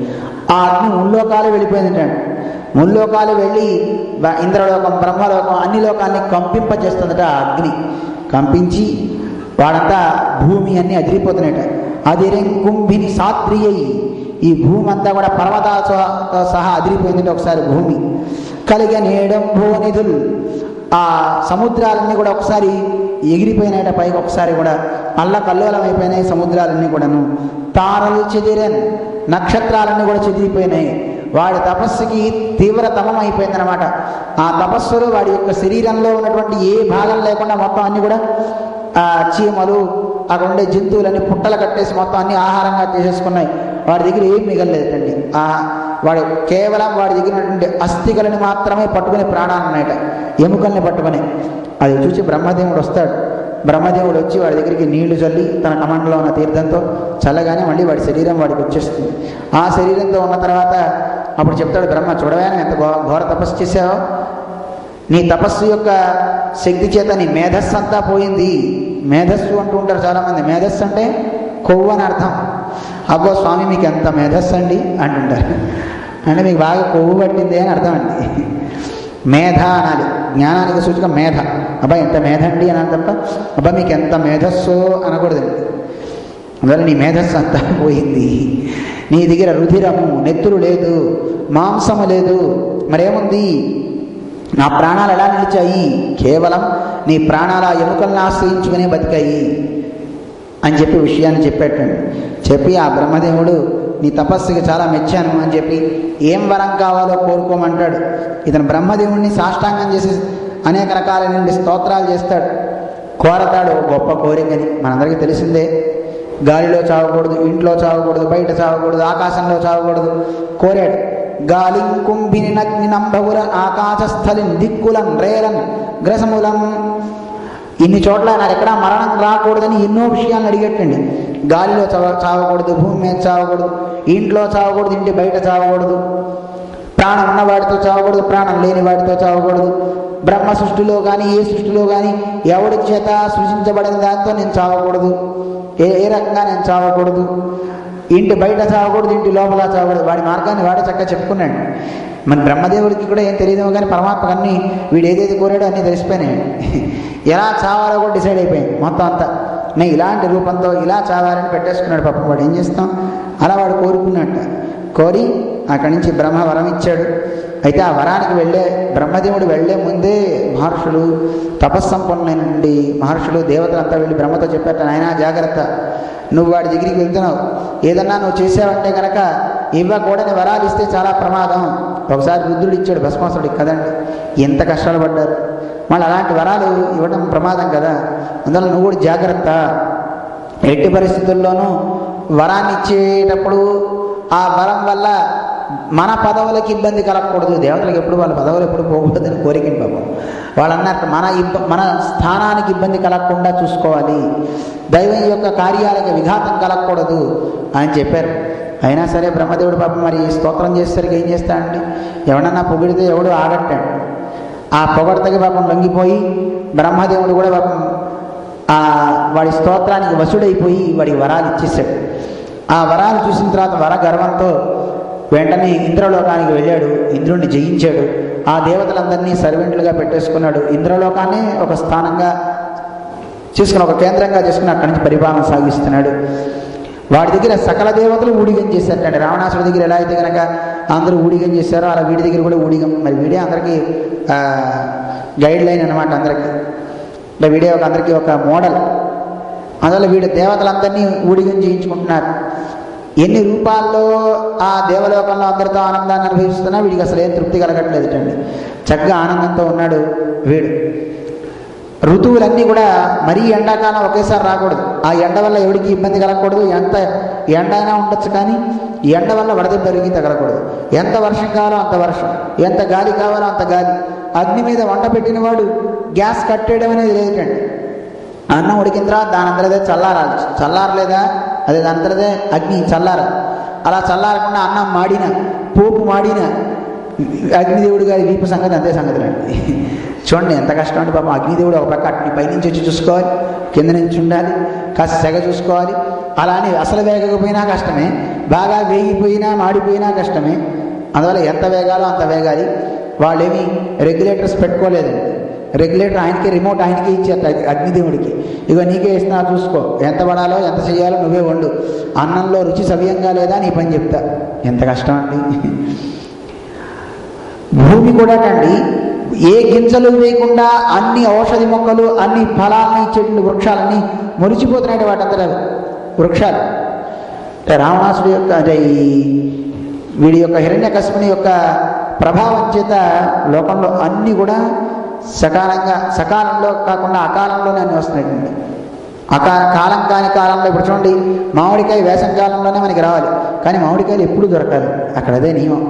ఆ అగ్ని ముల్లోకాలు వెళ్ళిపోయిందంటండి. ముల్లోకాలు వెళ్ళి ఇంద్రలోకం, బ్రహ్మలోకం అన్ని లోకాన్ని కంపింపజేస్తుందట. ఆ అగ్ని కంపించి వాడంతా భూమి అన్నీ అదిరిపోతున్నాయట. అదిరెంకుంభిని సాత్రియయి, ఈ భూమి అంతా కూడా పర్వతాలతో సహా అదిరిపోయిందంటే ఒకసారి భూమి. కలిగనేడంభో నిధులు, ఆ సముద్రాలన్నీ కూడా ఒకసారి ఎగిరిపోయినాయట పైకి, ఒకసారి కూడా అల్లకల్లోలం అయిపోయినాయి సముద్రాలన్నీ కూడాను. తారలు చెదిరన్, నక్షత్రాలన్నీ కూడా చెదిరిపోయినాయి. వాడి తపస్సుకి తీవ్రతమం అయిపోయిందనమాట. ఆ తపస్సులో వాడి యొక్క శరీరంలో ఉన్నటువంటి ఏ భాగం లేకుండా మొత్తం అన్నీ కూడా చీమలు, అక్కడ ఉండే జంతువులన్నీ పుట్టలు కట్టేసి మొత్తం అన్ని ఆహారంగా చేసేసుకున్నాయి. వాడి దగ్గర ఏం మిగలలేదండి. వాడు కేవలం వాడి దగ్గర ఉన్నటువంటి అస్థికలని మాత్రమే పట్టుకునే ప్రాణాలు ఉన్నాయట, ఎముకల్ని పట్టుకుని. అది చూసి బ్రహ్మదేవుడు వస్తాడు. బ్రహ్మదేవుడు వచ్చి వాడి దగ్గరికి నీళ్లు చల్లి తన కమండలో ఉన్న తీర్థంతో చల్లగానే మళ్ళీ వాడి శరీరం వాడికి వచ్చేస్తుంది. ఆ శరీరంతో ఉన్న తర్వాత అప్పుడు చెప్తాడు బ్రహ్మ, చూడగానే ఎంత ఘోర తపస్సు చేసావో, నీ తపస్సు యొక్క శక్తి చేత నీ మేధస్సు అంతా పోయింది. మేధస్సు అంటూ ఉంటారు చాలామంది. మేధస్సు అంటే కొవ్వు అని అర్థం. అబ్బో స్వామి మీకు ఎంత మేధస్సు అండి అంటుంటారు. అంటే మీకు బాగా కొవ్వు పట్టింది అని అర్థం అండి. మేధ అనాలి, జ్ఞానానికి సూచిక మేధ. అబ్బా ఎంత మేధ అండి అని తప్ప అబ్బా మీకు ఎంత మేధస్సు అనకూడదండి. అందువల్ల నీ మేధస్సు అంతా పోయింది. నీ దగ్గర రుధిరము, నెత్తురు లేదు, మాంసము లేదు, మరేముంది? నా ప్రాణాలు ఎలా నిలిచాయి? కేవలం నీ ప్రాణాల ఎముకలను ఆశ్రయించుకునే బతికాయి అని చెప్పి విషయాన్ని చెప్పేటండి. చెప్పి ఆ బ్రహ్మదేవుడు నీ తపస్సుకి చాలా మెచ్చాను అని చెప్పి ఏం వరం కావాలో కోరుకోమంటాడు. ఇతను బ్రహ్మదేవుడిని సాష్టాంగం చేసి అనేక రకాలైన స్తోత్రాలు చేస్తాడు, కోరతాడు గొప్ప కోరికని. మనందరికీ తెలిసిందే, గాలిలో చావకూడదు, ఇంట్లో చావకూడదు, బయట చావకూడదు, ఆకాశంలో చావకూడదు కోరాడు. గాలిం కుంభిని నగ్ని నంబవుర ఆకాశస్థలిన్ దిక్కులం రేరన్ గ్రసములం. ఇన్ని చోట్ల నాకు ఎక్కడా మరణం రాకూడదని ఎన్నో విషయాలను అడిగేటండి. గాలిలో చావకూడదు, భూమి మీద చావకూడదు, ఇంట్లో చావకూడదు, ఇంటి బయట చావకూడదు, ప్రాణం ఉన్న వాడితో చావకూడదు, ప్రాణం లేని వాడితో చావకూడదు, బ్రహ్మ సృష్టిలో కానీ ఏ సృష్టిలో కానీ ఎవడి చేత సృష్టించబడిన దాంతో నేను చావకూడదు, ఏ రకంగా నేను చావకూడదు, ఇంటి బయట చావకూడదు, ఇంటి లోపల చావకూడదు. వాడి మార్గాన్ని వాడే చక్కగా చెప్పుకున్నాడు. మన బ్రహ్మదేవుడికి కూడా ఏం తెలియదేమో కానీ పరమాత్మకు అన్నీ వీడు ఏదైతే కోరాడో అన్నీ తెలిసిపోయినాయి. ఎలా చావాలో కూడా డిసైడ్ అయిపోయింది మొత్తం అంతా. నేను ఇలాంటి రూపంతో ఇలా చావాలని పెట్టేసుకున్నాడు. పాపం వాడు ఏం చేస్తాం, అలా వాడు కోరుకున్నట్ట. కోరి అక్కడి నుంచి బ్రహ్మ వరం ఇచ్చాడు. అయితే ఆ వరానికి బ్రహ్మదేవుడు వెళ్లే ముందే మహర్షులు, తపస్సంపన్నులైనటువంటి మహర్షులు, దేవతలంతా వెళ్ళి బ్రహ్మతో చెప్పారట, నాయనా జాగ్రత్త, నువ్వు వాడి దగ్గరికి వెళ్తున్నావు, ఏదన్నా నువ్వు చేసావంటే కనుక ఇవ్వకూడని వరాలు ఇస్తే చాలా ప్రమాదం. ఒకసారి రుద్రుడు ఇచ్చాడు భస్మాసుడికి కదండి, ఎంత కష్టాలు పడ్డారు. మళ్ళీ అలాంటి వరాలు ఇవ్వడం ప్రమాదం కదా, అందువల్ల నువ్వు కూడా జాగ్రత్త. ఎట్టి పరిస్థితుల్లోనూ వరాన్ని ఇచ్చేటప్పుడు ఆ వరం వల్ల మన పదవులకు ఇబ్బంది కలగకూడదు. దేవతలకు ఎప్పుడు వాళ్ళ పదవులు ఎప్పుడు పోకూడదని కోరికండి పాపం. వాళ్ళు అన్నారు మన స్థానానికి ఇబ్బంది కలగకుండా చూసుకోవాలి, దైవం యొక్క కార్యాలకు విఘాతం కలగకూడదు అని చెప్పారు. అయినా సరే బ్రహ్మదేవుడు పాపం మరి స్తోత్రం చేసేసరికి ఏం చేస్తాడండి, ఎవడన్నా పొగిడితే ఎవడు ఆగట్టాడు. ఆ పొగడతకి పాపం లొంగిపోయి బ్రహ్మదేవుడు కూడా పాపం వాడి స్తోత్రానికి వశుడైపోయి వాడికి వరాలు ఇచ్చేసాడు. ఆ వరాలు చూసిన తర్వాత వర గర్వంతో వెంటనే ఇంద్రలోకానికి వెళ్ళాడు, ఇంద్రుణ్ణి జయించాడు, ఆ దేవతలందరినీ సర్వెంట్లుగా పెట్టేసుకున్నాడు. ఇంద్రలోకాన్ని ఒక స్థానంగా చేసుకుని, ఒక కేంద్రంగా చేసుకుని అక్కడి నుంచి పరిపాలన సాగిస్తున్నాడు. వాడి దగ్గర సకల దేవతలు ఊడిగం చేశారటండి. రావణాసుడి దగ్గర ఎలా అయితే కనుక అందరూ ఊడిగం చేశారో అలా వీడి దగ్గర కూడా ఊడిగం. మరి వీడే అందరికీ గైడ్ లైన్ అనమాట, అందరికీ అంటే వీడే అందరికీ ఒక మోడల్. అందువల్ల వీడు దేవతలందరినీ ఊడిగం చేయించుకుంటున్నారు. ఎన్ని రూపాల్లో ఆ దేవలోకంలో అందరితో ఆనందాన్ని అనుభవిస్తున్నా వీడికి అసలు ఏం తృప్తి కలగట్లేదుటండి. చక్కగా ఆనందంతో ఉన్నాడు వీడు. ఋతువులన్నీ కూడా మరీ ఎండాకాలం ఒకేసారి రాకూడదు. ఆ ఎండ వల్ల ఎవరికి ఇబ్బంది కలగకూడదు. ఎంత ఎండ అయినా ఉండొచ్చు, కానీ ఎండ వల్ల వడదెబ్బ పెరిగి తగలకూడదు. ఎంత వర్షం కావాలో అంత వర్షం, ఎంత గాలి కావాలో అంత గాలి. అగ్ని మీద వంట పెట్టిన వాడు గ్యాస్ కట్టేయడం అనేది లేదండి. అన్నం ఉడికిన తర్వాత దాని అందరిదే చల్లారాలి. చల్లారలేదా అదే దాని అందరిదే అగ్ని చల్లారాలి. అలా చల్లారకుండా అన్నం మాడిన, పోపు మాడిన అగ్నిదేవుడు గారి వీపు సంగతి అంతే సంగతి అండి. చూడండి ఎంత కష్టం అంటే పాపం. అగ్నిదేవుడు ఒక పక్క అట్ని పైనుంచి వచ్చి చూసుకోవాలి, కింద నుంచి ఉండాలి, కాస్త సెగ చూసుకోవాలి. అలానే అసలు వేగకపోయినా కష్టమే, బాగా వేగిపోయినా మాడిపోయినా కష్టమే. అందువల్ల ఎంత వేగాలో అంత వేగాలి. వాళ్ళేమి రెగ్యులేటర్స్ పెట్టుకోలేదండి. రెగ్యులేటర్ ఆయనకి, రిమోట్ ఆయనకి ఇచ్చేట అగ్నిదేవుడికి. ఇక నీకే ఇస్తున్నా చూసుకో, ఎంత పడాలో ఎంత చేయాలో నువ్వే వండు, అన్నంలో రుచి సవ్యంగా లేదా నీ పని చెప్తా. ఎంత కష్టం అండి. భూమి కూడా అండి ఏ గింజలు వేయకుండా అన్ని ఔషధి మొక్కలు, అన్ని ఫలాలని ఇచ్చేటువంటి వృక్షాలన్నీ మొలిచిపోతున్నాయి. వాటంతా వృక్షాలు అంటే రావణాసుడి యొక్క అంటే వీడి యొక్క హిరణ్యకశిపుని యొక్క ప్రభావం చేత లోకంలో అన్నీ కూడా సకాలంలో కాకుండా అకాలంలోనే అన్నీ వస్తున్నాయి. కాలం కాని కాలంలో ఇప్పుడు చూడండి, మామిడికాయ వేసవికాలంలోనే మనకి రావాలి, కానీ మామిడికాయలు ఎప్పుడు దొరకాలి, అక్కడ అదే నియమం.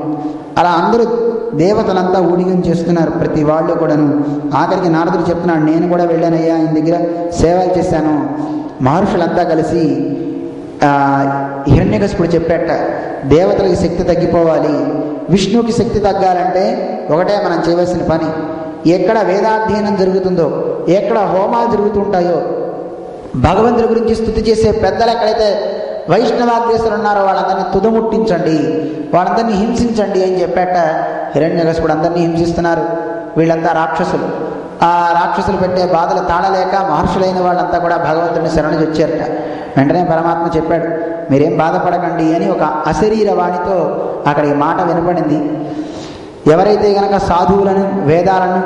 అలా అందరూ దేవతలంతా ఊడిగం చేస్తున్నారు, ప్రతి వాళ్ళు కూడాను. ఆఖరికి నారదుడు చెప్తున్నాడు, నేను కూడా వెళ్ళానయ్యా, ఆయన దగ్గర సేవలు చేశాను. మహర్షులంతా కలిసి హిరణ్యకశిపుడు చెప్పాట, దేవతలకి శక్తి తగ్గిపోవాలి, విష్ణువుకి శక్తి తగ్గాలంటే ఒకటే మనం చేయవలసిన పని, ఎక్కడ వేదాధ్యయనం జరుగుతుందో, ఎక్కడ హోమాలు జరుగుతుంటాయో, భగవంతుడి గురించి స్తుతి చేసే పెద్దలు ఎక్కడైతే వైష్ణవాగ్రేసులు ఉన్నారో వాళ్ళందరినీ తుదముట్టించండి, వాళ్ళందరినీ హింసించండి అని చెప్పాట. హిరణ్యకశిపుడు అందరినీ హింసిస్తున్నారు. వీళ్ళంతా రాక్షసులు. ఆ రాక్షసులు పెట్టే బాధలు తాళలేక మహర్షులైన వాళ్ళంతా కూడా భగవంతుడిని శరణు వచ్చారట. వెంటనే పరమాత్మ చెప్పాడు, మీరేం బాధపడకండి అని ఒక అశరీర వాణితో అక్కడికి మాట వినపడింది. ఎవరైతే గనక సాధువులను, వేదాలను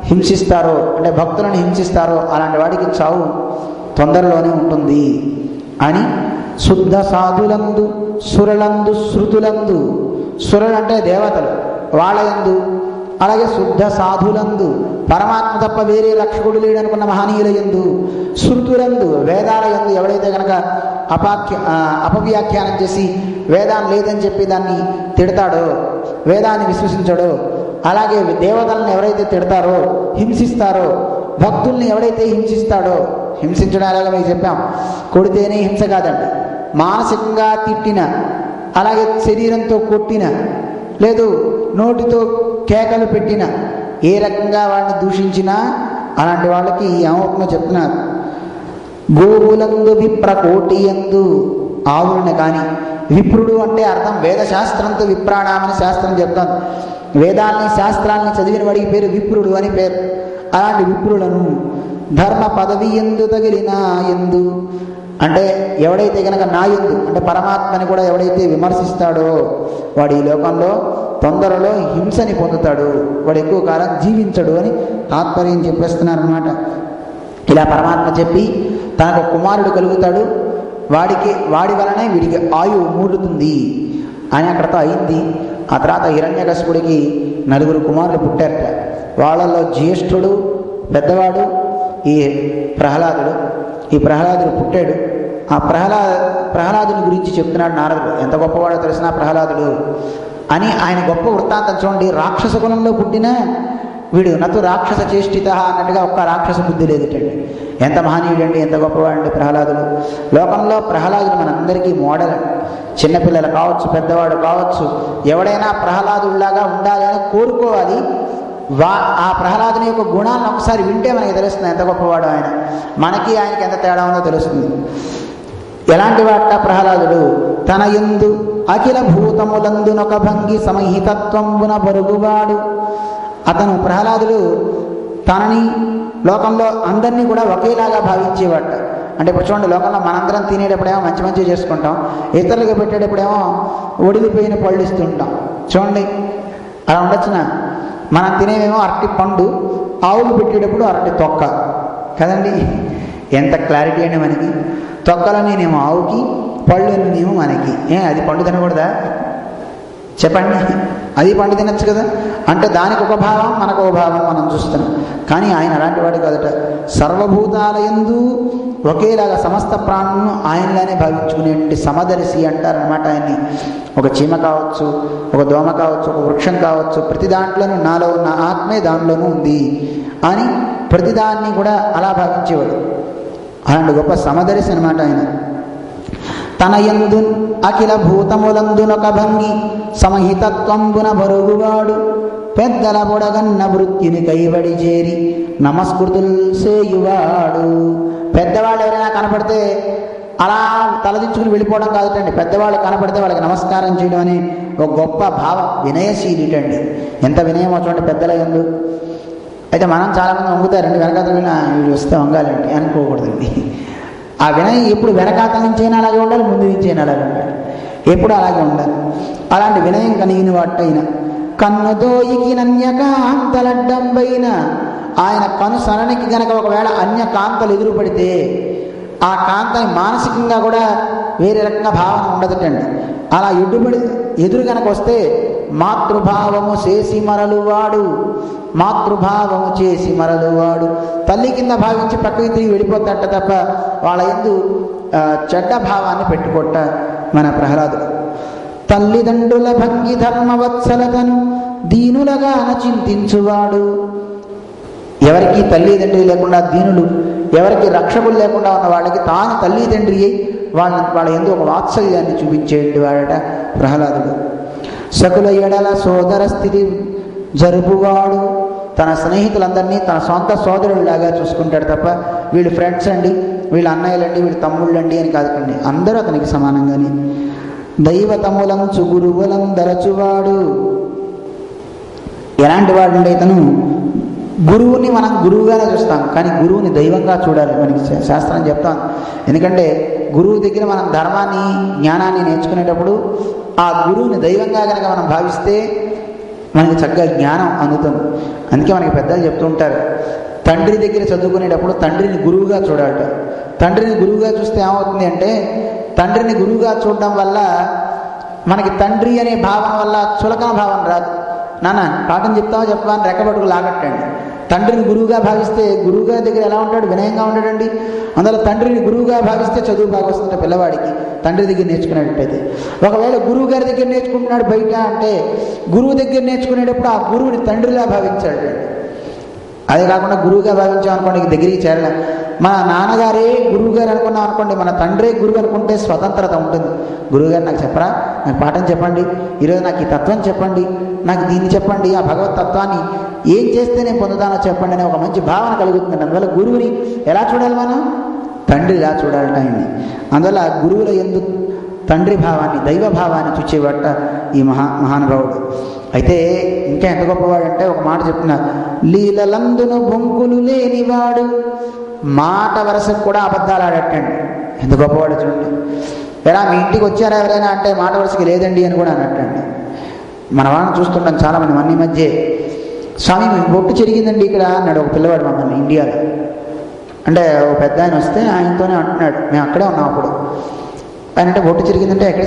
హింసిస్తారో, అంటే భక్తులను హింసిస్తారో, అలాంటి వాడికి చావు తొందరలోనే ఉంటుంది అని. శుద్ధ సాధులందు సురలందు శృతులందు, సురలు అంటే దేవతలు, వాళ్ళయందు, అలాగే శుద్ధ సాధులందు, పరమాత్మ తప్ప వేరే రక్షకుడు లేడనుకున్న మహనీయుల యందు, శృతులందు వేదాల యందు ఎవడైతే కనుక అపవ్యాఖ్యానం చేసి వేదాన్ని లేదని చెప్పి దాన్ని తిడతాడో, వేదాన్ని విశ్వసించాడో, అలాగే దేవతలను ఎవరైతే తిడతారో, హింసిస్తారో, భక్తుల్ని ఎవడైతే హింసిస్తాడో, హింసించడం అలాగే మీకు చెప్పాం, కొడితేనే హింస కాదండి, మానసికంగా తిట్టిన, అలాగే శరీరంతో కొట్టిన, లేదు నోటితో కేకలు పెట్టిన, ఏ రకంగా వాడిని దూషించినా అలాంటి వాళ్ళకి ఏమవుతుందో చెప్తున్నారు. గోవులందు విప్రకోటి యందు, ఆవులను కానీ, విప్రుడు అంటే అర్థం వేదశాస్త్రంతో విప్రాణామని శాస్త్రం చెప్తాను. వేదాల్ని శాస్త్రాలని చదివిన వాడికి పేరు విప్రుడు అని పేరు. అలాంటి విప్రులను ధర్మ పదవి ఎందు తగిలిన ఎందు, అంటే ఎవడైతే కనుక నా యందు అంటే పరమాత్మని కూడా ఎవడైతే విమర్శిస్తాడో వాడు ఈ లోకంలో తొందరలో హింసని పొందుతాడు, వాడు ఎక్కువ కాలం జీవించడు అని తాత్పర్యం చెప్పేస్తున్నారు అన్నమాట. ఇలా పరమాత్మ చెప్పి తనకు కుమారుడు కలుగుతాడు, వాడి వలనే వీడికి ఆయువు మూడుతుంది అని అక్కడతో అయింది. ఆ తర్వాత హిరణ్యకశిపుడికి 4 కుమారులు పుట్టారట. వాళ్ళల్లో జ్యేష్ఠుడు పెద్దవాడు ఈ ప్రహ్లాదుడు. ఈ ప్రహ్లాదుడు పుట్టాడు. ఆ ప్రహ్లాదుని గురించి చెప్తున్నాడు నారదుడు. ఎంత గొప్పవాడో తెలిసిన ప్రహ్లాదుడు అని ఆయన గొప్ప వృత్తాంతం చూడండి. రాక్షస కులంలో పుట్టిన వీడు నతు రాక్షస చేష్టిత అన్నట్టుగా ఒక్క రాక్షస బుద్ధి లేదుటండి. ఎంత మహనీయుడండి, ఎంత గొప్పవాడండి ప్రహ్లాదుడు. లోకంలో ప్రహ్లాదుడు మనందరికీ మోడల్. చిన్నపిల్లలు కావచ్చు, పెద్దవాడు కావచ్చు, ఎవడైనా ప్రహ్లాదుడిలాగా ఉండాలి అని కోరుకోవాలి. ఆ ప్రహ్లాదుని యొక్క గుణాలను ఒకసారి వింటే మనకి తెలుస్తుంది ఎంత గొప్పవాడు ఆయన. మనకి ఆయనకి ఎంత తేడా ఉందో తెలుస్తుంది. ఎలాంటి వాట ప్రహ్లాదుడు? తన యందు అఖిల భూతములందునొక భంగి సమహితత్వంబున బరుగువాడు. అతను ప్రహ్లాదుడు తనని లోకంలో అందరినీ కూడా ఒకేలాగా భావించేవాడు. అంటే ఇప్పుడు చూడండి, లోకంలో మనందరం తినేటప్పుడేమో మంచి మంచిగా చేసుకుంటాం, ఇతరులకు పెట్టేటప్పుడేమో ఒడిలిపోయిన పళ్ళు ఇస్తుంటాం. చూడండి, అలా ఉండొచ్చున. మనం తినేవేమో అరటి పండు, ఆవులు పెట్టేటప్పుడు అరటి తొక్క కదండి. ఎంత క్లారిటీ అండి మనకి. తొక్కలో నేనేమో ఆవుకి, పళ్ళు నేమో మనకి. అది పండు తినకూడదా చెప్పండి? అది పండు తినచ్చు కదా. అంటే దానికి ఒక భావం, మనకు ఒక భావం మనం చూస్తున్నాం. కానీ ఆయన అలాంటి వాడు కాదట. సర్వభూతాలయందు ఒకేలాగా సమస్త ప్రాణులను ఆయనలానే భావించుకునేటువంటి సమదర్శి అంటారనమాట ఆయన్ని. ఒక చీమ కావచ్చు, ఒక దోమ కావచ్చు, ఒక వృక్షం కావచ్చు, ప్రతి దాంట్లోనూ నాలో ఉన్న ఆత్మే దాంట్లోనూ ఉంది అని ప్రతిదాన్ని కూడా అలా భావించేవాడు. అలాంటి గొప్ప సమదర్శి అనమాట ఆయన. తన యందు అఖిల భూతములందునొక భంగి సమహితత్వంబున బరుగువాడు. పెద్దల బొడగన్న వృత్తిని కైబడి చేరి నమస్కృతులు సేయువాడు. పెద్దవాళ్ళు ఎవరైనా కనపడితే అలా తలదించుకుని వెళ్ళిపోవడం కాదుటండి. పెద్దవాళ్ళు కనపడితే వాళ్ళకి నమస్కారం చేయడం అని ఒక గొప్ప భావం. వినయశీలిటండి. ఎంత వినయమో చూడండి పెద్దల యందు. అయితే మనం చాలామంది వంగుతారండి, వెనకాతల వీళ్ళు వస్తే వంగాలండి అనుకోకూడదండి. ఆ వినయం ఎప్పుడు వెనకాతల నుంచైనా అలాగే ఉండాలి, ముందు నుంచైనా అలాగే ఉండాలి, ఎప్పుడు అలాగే ఉండాలి. అలాంటి వినయం కలిగిన వాటైన కన్నుదోయికి నన్యకాంతలడ్డంబైన ఆయన కను సరణికి గనక ఒకవేళ అన్య కాంతలు ఎదురుపడితే ఆ కాంతని మానసికంగా కూడా వేరే రకంగా భావన ఉండదుటండి. అలా ఎదురు గనక వస్తే మాతృభావము చేసి మరలువాడు. మాతృభావము చేసి మరలువాడు. తల్లి కింద భావించి పక్కకి తిరిగి వెళ్ళిపోతాట తప్ప వాళ్ళ యందు చెడ్డ భావాన్ని పెట్టుకోట మన ప్రహ్లాదుడు. తల్లిదండ్రుల భంగి ధర్మవత్సలతను దీనులగా చింతించువాడు. ఎవరికి తల్లిదండ్రి లేకుండా దీనులు, ఎవరికి రక్షకులు లేకుండా ఉన్న వాళ్ళకి తాను తల్లిదండ్రి అయి వాళ్ళ యందు ఒక వాత్సల్యాన్ని చూపించేటి వాడట ప్రహ్లాదుడు. సకుల ఎడల సోదర స్థితి జరుపువాడు. తన స్నేహితులందరినీ తన సొంత సోదరుడిలాగా చూసుకుంటాడు తప్ప వీళ్ళు ఫ్రెండ్స్ అండి, వీళ్ళు అన్నయ్యలండి, వీళ్ళు తమ్ముళ్ళండి అని కాదుకండి. అందరూ అతనికి సమానంగానే. దైవతములంచు గురువులం దరచువాడు. ఎలాంటి వాడు ఉండే ఇతను? గురువుని మనం గురువుగానే చూస్తాం, కానీ గురువుని దైవంగా చూడాలి. మనకి శాస్త్రం చెప్తాం. ఎందుకంటే గురువు దగ్గర మనం ధర్మాన్ని, జ్ఞానాన్ని నేర్చుకునేటప్పుడు ఆ గురువుని దైవంగా కనుక మనం భావిస్తే మనకి చక్కగా జ్ఞానం అందుతుంది. అందుకే మనకి పెద్దలు చెప్తూ ఉంటారు, తండ్రి దగ్గర చదువుకునేటప్పుడు తండ్రిని గురువుగా చూడాలట. తండ్రిని గురువుగా చూస్తే ఏమవుతుంది అంటే, తండ్రిని గురువుగా చూడడం వల్ల మనకి తండ్రి అనే భావన వల్ల చులకన భావన రాదు. నాన్న పాఠం చెప్తావా చెప్పవా అని రెక్కబట్టుకు లాగట్టండి. తండ్రిని గురువుగా భావిస్తే గురువుగారి దగ్గర ఎలా ఉంటాడు? వినయంగా ఉంటాడండి. అందులో తండ్రిని గురువుగా భావిస్తే చదువు బాగా వస్తుంటే పిల్లవాడికి తండ్రి దగ్గర నేర్చుకునేటట్టయితే. ఒకవేళ గురువు గారి దగ్గర నేర్చుకుంటున్నాడు బయట అంటే గురువు దగ్గర నేర్చుకునేటప్పుడు ఆ గురువుని తండ్రిలా భావించాడు. అదే కాకుండా గురువుగా భావించామనుకోండి దగ్గరికి చేరలే. మన నాన్నగారే గురువు గారు అనుకున్నాం అనుకోండి, మన తండ్రే గురువు అనుకుంటే స్వతంత్రత ఉంటుంది. గురువుగారు నాకు చెప్పరా, నాకు పాఠం చెప్పండి, ఈరోజు నాకు ఈ తత్వం చెప్పండి, నాకు దీన్ని చెప్పండి, ఆ భగవత్ తత్వాన్ని ఏం చేస్తే నేను పొందుతానో చెప్పండి అనే ఒక మంచి భావన కలుగుతుంది. అందువల్ల గురువుని ఎలా చూడాలి? మనం తండ్రి ఎలా చూడాలట ఆయన్ని. అందువల్ల గురువుల యందు తండ్రి భావాన్ని, దైవ భావాన్ని చూచేవాట ఈ మహానుభావుడు. అయితే ఇంకా ఎంత గొప్పవాడంటే ఒక మాట చెప్తున్నారు, లీలలందును బొంకులు లేనివాడు. మాట వరసకు కూడా అబద్ధాలు ఆడటండి. ఎంత గొప్పవాడు చూడండి. ఎలా మీ ఇంటికి వచ్చారా ఎవరైనా అంటే మాట వరుసకి లేదండి అని కూడా అన్నట్టండి. మన వాళ్ళని చూస్తుంటాం చాలామంది. మన ఈ మధ్య స్వామి మీకు బొట్టు చెరిగిందండి ఇక్కడ అన్నాడు ఒక పిల్లవాడు మమ్మల్ని ఇండియాలో. అంటే ఒక పెద్ద ఆయన వస్తే ఆయనతోనే అంటున్నాడు, మేము అక్కడే ఉన్నాం అప్పుడు. ఆయన అంటే బొట్టు చెరిగిందంటే ఎక్కడ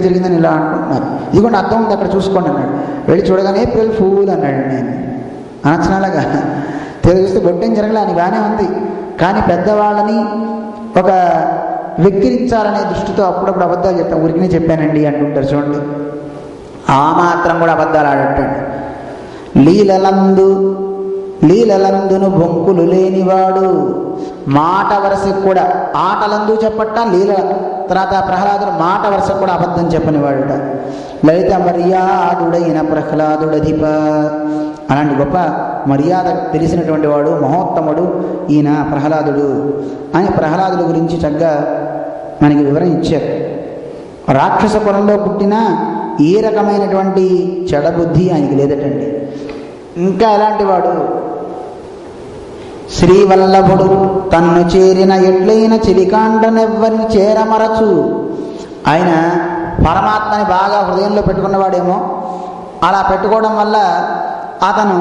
జరిగిందని ఇలా అనుకుంటున్నారు. ఇదిగోండి అర్థం ఉంది అక్కడ చూసుకోండి అన్నాడు. వెళ్ళి చూడగానే ఏప్రిల్ ఫూల్ అన్నాడు. నేను అనొచ్చినలాగా తెలిస్తే బొట్టేం జరగలే అని బాగానే ఉంది. కానీ పెద్దవాళ్ళని ఒక వెక్కిరించాలనే దృష్టితో అప్పుడప్పుడు అబద్ధాలు చెప్తాం. ఊరికినే చెప్పానండి అంటుంటారు చూడండి. ఆ మాత్రం కూడా అబద్ధాలు ఆడటండి. లీలలందును బొంకులు లేనివాడు. మాట వరసకు కూడా ఆటలందు చెప్పట, లీల తర్వాత ప్రహ్లాదుడు మాట వరసకు కూడా అబద్ధం చెప్పనివాడుట. లలిత మర్యాదుడైన ప్రహ్లాదుడధిప. అలాంటి గొప్ప మర్యాద తెలిసినటువంటి వాడు, మహోత్తముడు ఈయన ప్రహ్లాదుడు అని ప్రహ్లాదుడి గురించి చక్కగా మనకి వివరణ ఇచ్చారు. రాక్షస కులంలో పుట్టినా ఏ రకమైనటువంటి చెడబుద్ధి ఆయనకి లేదటండి. ఇంకా ఎలాంటి వాడు, శ్రీవల్లభుడు తన్ను చేరిన ఎట్లయిన చిలికాండనెవ్వరిని చేరమరచు. ఆయన పరమాత్మని బాగా హృదయంలో పెట్టుకున్నవాడేమో, అలా పెట్టుకోవడం వల్ల అతను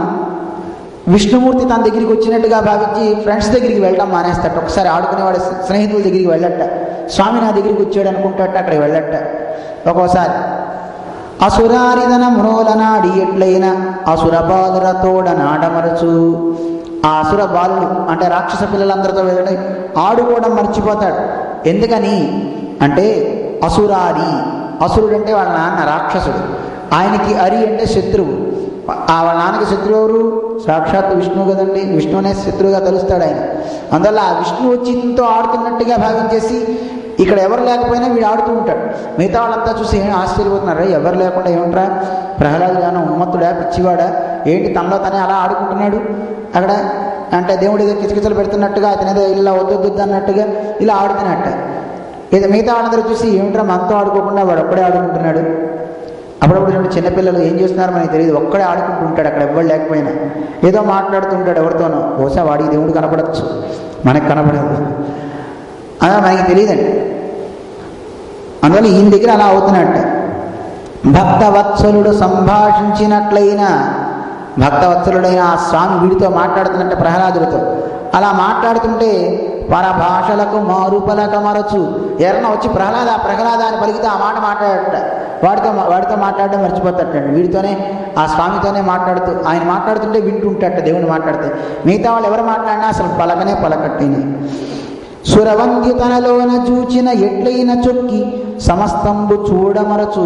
విష్ణుమూర్తి తన దగ్గరికి వచ్చినట్టుగా భావించి ఫ్రెండ్స్ దగ్గరికి వెళ్ళడం మానేస్తాడు. ఒకసారి ఆడుకునేవాడు స్నేహితుల దగ్గరికి వెళ్ళట, స్వామి నా దగ్గరికి వచ్చాడు అనుకుంటాట, అక్కడికి వెళ్ళట. ఒక్కోసారి అసురారిదన మ్రోలనాడి ఎట్లయిన అసుర బాలురతోడ నాడమరచు. ఆ అసుర బాలుడు అంటే రాక్షస పిల్లలందరితో వెళ్ళి ఆడుకోవడం మర్చిపోతాడు. ఎందుకని అంటే అసురారి, అసురుడు అంటే వాళ్ళ నాన్న రాక్షసుడు, ఆయనకి అరి అంటే శత్రువు. వాళ్ళ నాన్నకి శత్రువు ఎవరు? సాక్షాత్ విష్ణువు కదండి. విష్ణువునే శత్రువుగా తలుస్తాడు ఆయన. అందువల్ల ఆ విష్ణు వచ్చి ఇంతో ఆడుతున్నట్టుగా భావించేసి ఇక్కడ ఎవరు లేకపోయినా వీడు ఆడుతూ ఉంటాడు. మిగతా వాళ్ళంతా చూసి ఏం ఆశ్చర్యపోతున్నారు, ఎవరు లేకుండా ఏమంటారా ప్రహ్లాదుడు గాను ఉన్మత్తుడా పిచ్చివాడా ఏంటి తనలో తనే అలా ఆడుకుంటున్నాడు అక్కడ అంటే దేవుడు ఏదో కిచకిచలు పెడుతున్నట్టుగా, అతను ఏదో ఇలా వద్దొద్దు అన్నట్టుగా ఇలా ఆడుతున్నట్ట. ఏదో మిగతా వాళ్ళందరూ చూసి ఏమిట్రా మనతో ఆడుకోకుండా వాడు ఒక్కడే ఆడుకుంటున్నాడు. అప్పుడప్పుడు చిన్నపిల్లలు ఏం చేస్తున్నారో మనకి తెలియదు, ఒక్కడే ఆడుకుంటూ ఉంటాడు అక్కడ ఎవ్వరు లేకపోయినా, ఏదో మాట్లాడుతుంటాడు ఎవరితోనో. బహుశా వాడికి దేవుడు కనపడచ్చు, మనకు కనపడదు, అలా మనకి తెలియదండి. అందువల్ల ఈయన దగ్గర అలా అవుతున్నట్ట. భక్తవత్సలుడు సంభాషించినట్లయినా, భక్తవత్సలుడైన ఆ స్వామి వీడితో మాట్లాడుతున్నట్ట ప్రహ్లాదుడితో. అలా మాట్లాడుతుంటే పరభాషలకు మారుపలక మరచు. ఎవరన్నా వచ్చి ప్రహ్లాద అని పలికితే ఆ మాట మాట్లాడట, వాడితో మాట్లాడడం మర్చిపోతాటండి. వీడితోనే ఆ స్వామితోనే మాట్లాడుతూ ఆయన మాట్లాడుతుంటే వింటుంటాట దేవుని మాట్లాడితే. మిగతా వాళ్ళు ఎవరు మాట్లాడినా అసలు పలకనే పలకట్టేనే. సురవంతి తనలోన చూచిన ఎట్లయిన చొక్కి సమస్తంబు చూడమరచు.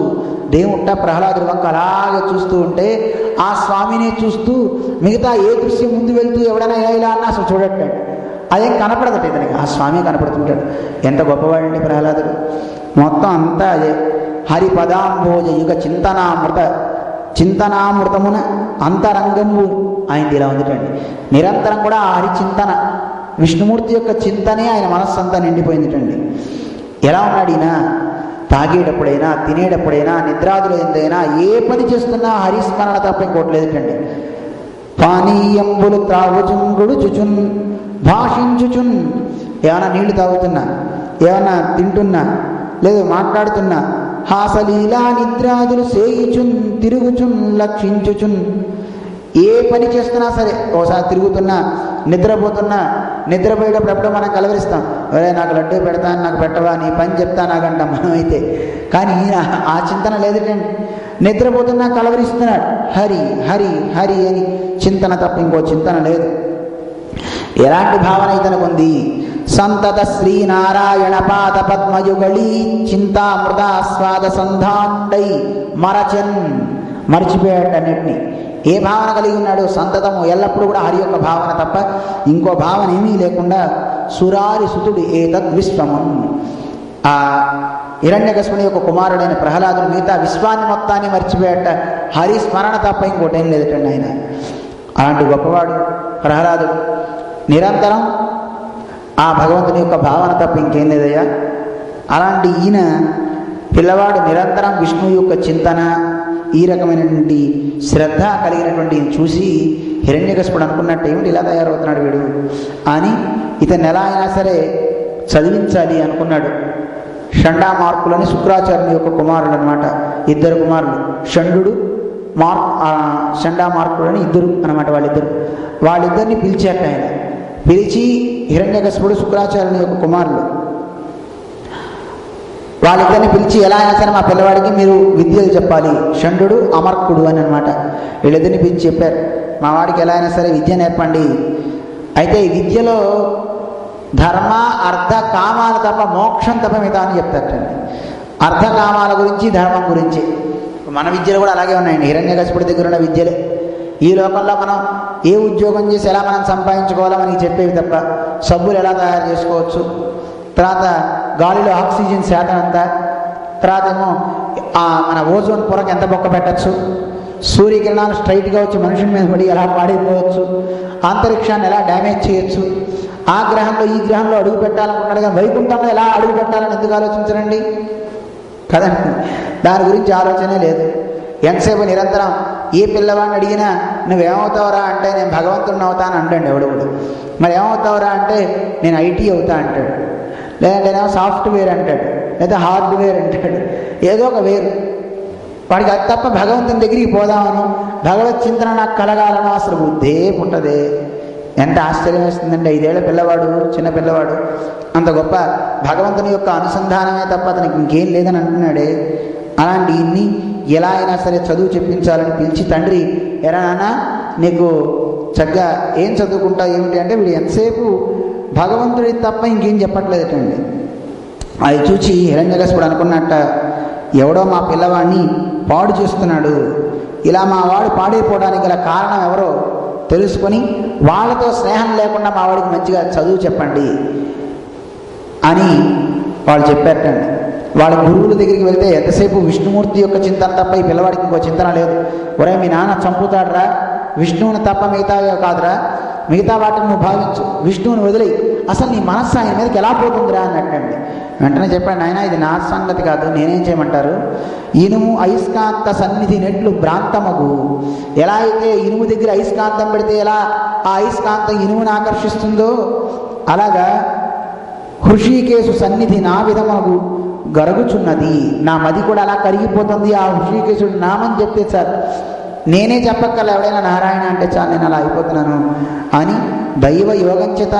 దేవుంట ప్రహ్లాదుడి వంక అలాగే చూస్తూ ఉంటే ఆ స్వామినే చూస్తూ మిగతా ఏ దృశ్యం ముందు వెళ్తూ ఎవడైనా ఇలా అన్నా అసలు చూడటాడు, అదేం కనపడదట ఇతనికి, ఆ స్వామి కనపడుతుంటాడు. ఎంత గొప్పవాడండి ప్రహ్లాదుడు. మొత్తం అంతా అదే హరిపదాంబోజ యుగ చింతనామృతమున అంతరంగము ఆయనది ఇలా ఉందిటండి. నిరంతరం కూడా ఆ హరి చింతన, విష్ణుమూర్తి యొక్క చింతనే ఆయన మనస్సంతా నిండిపోయిందిటండి. ఎలా ఉన్నాడు ఈయన? తాగేటప్పుడైనా, తినేటప్పుడైనా, నిద్రాదులైందైనా ఏ పని చేస్తున్నా హరిస్మరణ తప్ప ఇంకోట్లేదుటండి. పానీయంబులు త్రాగుచున్ రుడుచుచున్ భాషించుచున్, ఏమైనా నీళ్లు తాగుతున్నా, ఏమైనా తింటున్నా, లేదు మాట్లాడుతున్నా, హాసలీలా నిద్రాదులు సేయుచున్ తిరుగుచున్ లక్షించుచున్, ఏ పని చేస్తున్నా సరే, ఓసారి తిరుగుతున్నా, నిద్రపోతున్నా, నిద్రపోయేటప్పుడు మనం కలవరిస్తాం, అరే నాకు లడ్డూ పెడతాను, నాకు పెట్టవా, నీ పని చెప్తా నాకంటాం మనమైతే. కానీ ఈయన ఆ చింతన లేదుటండి. నిద్రపోతున్నా కలవరిస్తున్నాడు, హరి హరి హరి అని చింతన తప్ప ఇంకో చింతన లేదు. ఎలాంటి భావన ఇతనికి ఉంది? సంతత శ్రీనారాయణ పాద పద్మయుగళీ చింతామృతాస్వాద సంధాండై మరచన్, మర్చిపోయాడన్నిటినీ. ఏ భావన కలిగి ఉన్నాడు? సంతతము ఎల్లప్పుడూ కూడా హరి యొక్క భావన తప్ప ఇంకో భావన ఏమీ లేకుండా సురారి సుతుడు ఏతద్ విశ్వమున్. ఆ హిరణ్యకశిపుని యొక్క కుమారుడైన ప్రహ్లాదుడు మిగతా విశ్వాన్ని మొత్తాన్ని మర్చిపోయాట, హరి స్మరణ తప్ప ఇంకోటేం లేదటండి ఆయన. అలాంటి గొప్పవాడు ప్రహ్లాదుడు. నిరంతరం ఆ భగవంతుని యొక్క భావన తప్ప ఇంకేం లేదయ్యా. అలాంటి ఈయన పిల్లవాడు నిరంతరం విష్ణువు యొక్క చింతన, ఈ రకమైనటువంటి శ్రద్ధ కలిగినటువంటి చూసి హిరణ్యకశిపుడు అనుకున్నట్టు ఏమిటి ఇలా తయారవుతున్నాడు వీడు అని ఇతన్ని ఎలా అయినా సరే చదివించాలి అనుకున్నాడు. షండామార్కులని శుక్రాచార్యుని యొక్క కుమారుడు అనమాట, ఇద్దరు కుమారులు, షండు షండామార్కుడు అని ఇద్దరు అనమాట. వాళ్ళిద్దరిని పిలిచాట ఆయన. పిలిచి హిరణ్యకశిపుడు శుక్రాచార్యుని యొక్క కుమారులు, వాళ్ళిద్దరిని పిలిచి ఎలా అయినా సరే మా పిల్లవాడికి మీరు విద్యలు చెప్పాలి, షండు అమర్కుడు అని అనమాట. వీళ్ళిద్దరిని పిలిచి చెప్పారు, మా వాడికి ఎలా అయినా సరే విద్య నేర్పండి. అయితే ఈ విద్యలో ధర్మ అర్థ కామాలు తప్ప మోక్షం తప్ప మిగతా అని చెప్తారండి. అర్థకామాల గురించి, ధర్మం గురించి. మన విద్యలు కూడా అలాగే ఉన్నాయండి. హిరణ్యకశిపుడి దగ్గర ఉన్న విద్యలే ఈ లోకంలో మనం ఏ ఉద్యోగం చేసి ఎలా మనం సంపాదించుకోవాలో మనకి చెప్పేవి తప్ప, సబ్బులు ఎలా తయారు చేసుకోవచ్చు, తర్వాత గాలిలో ఆక్సిజన్ శాతం ఎంత, తర్వాత ఏమో మన ఓజోన్ పొరకు ఎంత బొక్క పెట్టచ్చు, సూర్యకిరణాలు స్ట్రైట్గా వచ్చి మనుషుల మీద పడి ఎలా పాడైపోవచ్చు, అంతరిక్షాన్ని ఎలా డ్యామేజ్ చేయొచ్చు, ఆ గ్రహంలో ఈ గ్రహంలో అడుగు పెట్టాలనుకున్నాడు కానీ వైకుంఠంలో ఎలా అడుగు పెట్టాలని ఎందుకు ఆలోచించరండి? కదండి. దాని గురించి ఆలోచనే లేదు. ఎంతసేపు నిరంతరం ఏ పిల్లవాడిని అడిగినా నువ్వేమవుతావురా అంటే నేను భగవంతుడిని అవుతాను అంటాడు ఎవడెవడు. మరి ఏమవుతావురా అంటే నేను ఐటీ అవుతా అంటాడు, లేదంటే ఏమో సాఫ్ట్వేర్ అంటాడు, లేదా హార్డ్వేర్ అంటాడు, ఏదో ఒక వేరు. వాడికి అది తప్ప భగవంతుని దగ్గరికి పోదామను, భగవత్ చింతన నాకు కలగాలను అసలు బుద్ధే పుట్టదే. ఎంత ఆశ్చర్యం వేస్తుందండి. 5 ఏళ్ల పిల్లవాడు, చిన్న పిల్లవాడు అంత గొప్ప భగవంతుని యొక్క అనుసంధానమే తప్ప అతనికి ఇంకేం లేదని అంటున్నాడే. అలాంటి ఇన్ని ఎలా అయినా సరే చదువు చెప్పించాలని పిలిచి, తండ్రి ఎరా నాన్న నీకు చక్కగా ఏం చదువుకుంటావు ఏమిటి అంటే, వీడు ఎంతసేపు భగవంతుడి తప్ప ఇంకేం చెప్పట్లేదటండి. అది చూసి హిరణ్యకశిపుడు అనుకున్నట్ట, ఎవడో మా పిల్లవాడిని పాడు చేస్తున్నాడు, ఇలా మా వాడు పాడైపోవడానికి గల కారణం ఎవరో తెలుసుకొని వాళ్ళతో స్నేహం లేకుండా మా వాడికి మంచిగా చదువు చెప్పండి అని వాళ్ళు చెప్పారటండి. వాళ్ళ గురువుల దగ్గరికి వెళ్తే ఎంతసేపు విష్ణుమూర్తి యొక్క చింతన తప్ప ఈ పిల్లవాడికి ఇంకో చింతన లేదు. ఒరే మీ నాన్న చంపుతాడురా, విష్ణువుని తప్ప మిగతా కాదురా, మిగతా వాటిని నువ్వు భావించు, విష్ణువుని వదిలి అసలు నీ మనస్సు ఆయన మీదకి ఎలా పోతుందిరా అన్నట్టండి. వెంటనే చెప్పాడు, నాయన ఇది నా సంగతి కాదు, నేనేం చేయమంటారు, ఇనుము అయస్కాంత సన్నిధి నెట్లు భ్రాంతమగు. ఎలా అయితే ఇనుము దగ్గర అయస్కాంతం పెడితే ఎలా ఆ అయస్కాంతం ఇనుమును ఆకర్షిస్తుందో, అలాగా హృషికేశు సన్నిధి నా విధమగు గరుగుచున్నది, నా మది కూడా అలా కరిగిపోతుంది. ఆ హృషికేశుడు నామం చెప్తే సార్, నేనే చెప్పక్కర్లే, ఎవడైనా నారాయణ అంటే చాలు నేను అలా అయిపోతున్నాను అని దైవ యోగం చేత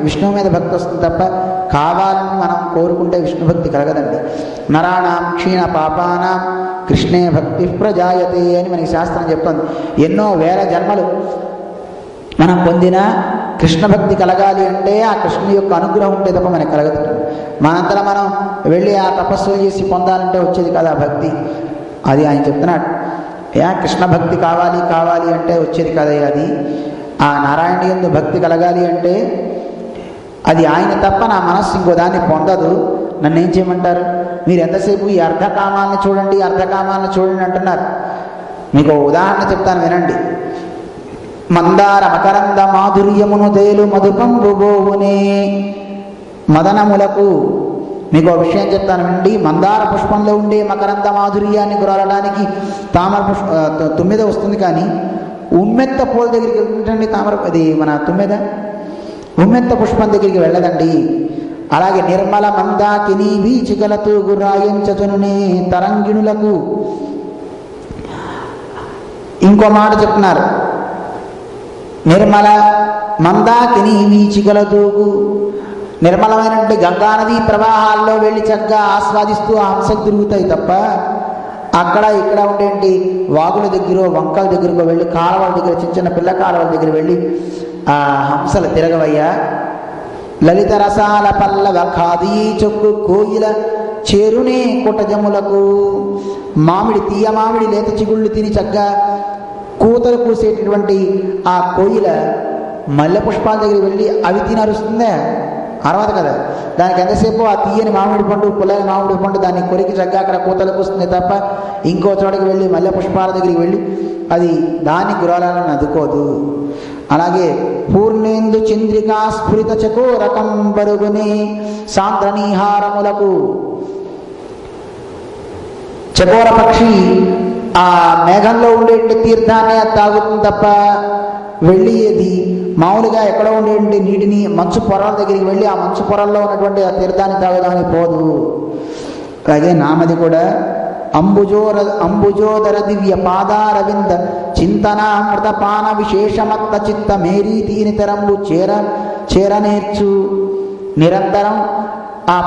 విష్ణువు మీద భక్తి వస్తుంది తప్ప కావాలని మనం కోరుకుంటే విష్ణు భక్తి కలగదండి. నరాణం క్షీణ పాపానాం కృష్ణే భక్తి ప్రజాయతే అని మనకి శాస్త్రం చెప్తుంది. ఎన్నో వేల జన్మలు మనం పొందిన కృష్ణ భక్తి కలగాలి అంటే ఆ కృష్ణుని యొక్క అనుగ్రహం ఉంటే తప్ప మనకు కలగదు. మనంతలో మనం వెళ్ళి ఆ తపస్సులు చేసి పొందాలంటే వచ్చేది కదా భక్తి. అది ఆయన చెప్తున్నాడు, కృష్ణ భక్తి కావాలి కావాలి అంటే వచ్చేది కదా అది. ఆ నారాయణ యందు భక్తి కలగాలి అంటే అది ఆయన తప్ప నా మనస్సు ఇంకో దాన్ని పొందదు. నన్ను ఏం చేయమంటారు, మీరు ఎంతసేపు ఈ అర్ధకామాలను చూడండి అర్ధకామాలను చూడండి అంటున్నారు. మీకు ఉదాహరణ చెప్తాను వినండి. మందార మకరంద మాధుర్యమును తేలు మధుపంబు బోవునే మదనములకు. మీకు ఒక విషయం చెప్తాను వినండి. మందార పుష్పంలో ఉండే మకరంద మాధుర్యాన్ని గురవడానికి తామర తుమ్మెద వస్తుంది, కానీ ఉమ్మెత్త పూల దగ్గరికి వెళ్తుంటండి తామర, అది మన తుమ్మెద ఉమ్మెత్త పుష్పం దగ్గరికి వెళ్ళదండి. అలాగే నిర్మల మందాకిని వీచికలతో గురాయించచునే తరంగిణులకు. ఇంకో మాట చెప్తున్నారు, నిర్మల మందాకిని వీచికల దూగు. నిర్మలమైనటువంటి గంగానది ప్రవాహాల్లో వెళ్ళి చక్కగా ఆస్వాదిస్తూ ఆ హంసలు తిరుగుతాయి తప్ప అక్కడ ఇక్కడ ఉండేంటి వాగుల దగ్గర వంకల దగ్గరకు వెళ్ళి కాలువల దగ్గర చిన్న చిన్న పిల్ల కాలువల దగ్గర వెళ్ళి ఆ హంసలు తిరగవయ్యా. లలిత రసాల పల్లవ ఖాదీ చొక్కు కోయిల చేరునే కుటజములకు. మామిడి తీయ మామిడి లేత చిగుళ్ళు తిని చక్కగా కూతలు కూసేటటువంటి ఆ కోయిల మల్లె పుష్పాల దగ్గర వెళ్ళి అవి తిని అరుస్తుందే, అరవదు కదా. దానికి ఎంతసేపు ఆ తీయని మామిడి పండు పుల్లని మామిడి పండు దాన్ని కొరికి చక్కగా అక్కడ కూతలు కూస్తుంది తప్ప ఇంకో చోటకి వెళ్ళి మల్లె పుష్పాల దగ్గరికి వెళ్ళి అది దాని గురాలను అదుకోదు. అలాగే పూర్ణేందు చంద్రికా స్ఫురిత చకోరకం బరుగుని సాంద్రనీహారములకు. చకోర పక్షి ఆ మేఘంలో ఉండే తీర్థాన్ని తాగుతుంది తప్ప వెళ్ళి అది మామూలుగా ఎక్కడో ఉండే నీటిని మంచు పొరల దగ్గరికి వెళ్ళి ఆ మంచు పొరల్లో ఉన్నటువంటి ఆ తీర్థాన్ని తాగడానికి పోదు. అలాగే నామది కూడా అంబుజోదర దివ్య పాదారవింద చింతనామృతపాన విశేషమత్త చిత్త మేరీ తీని తరంబు చేరనేర్చు. నిరంతరం ఆ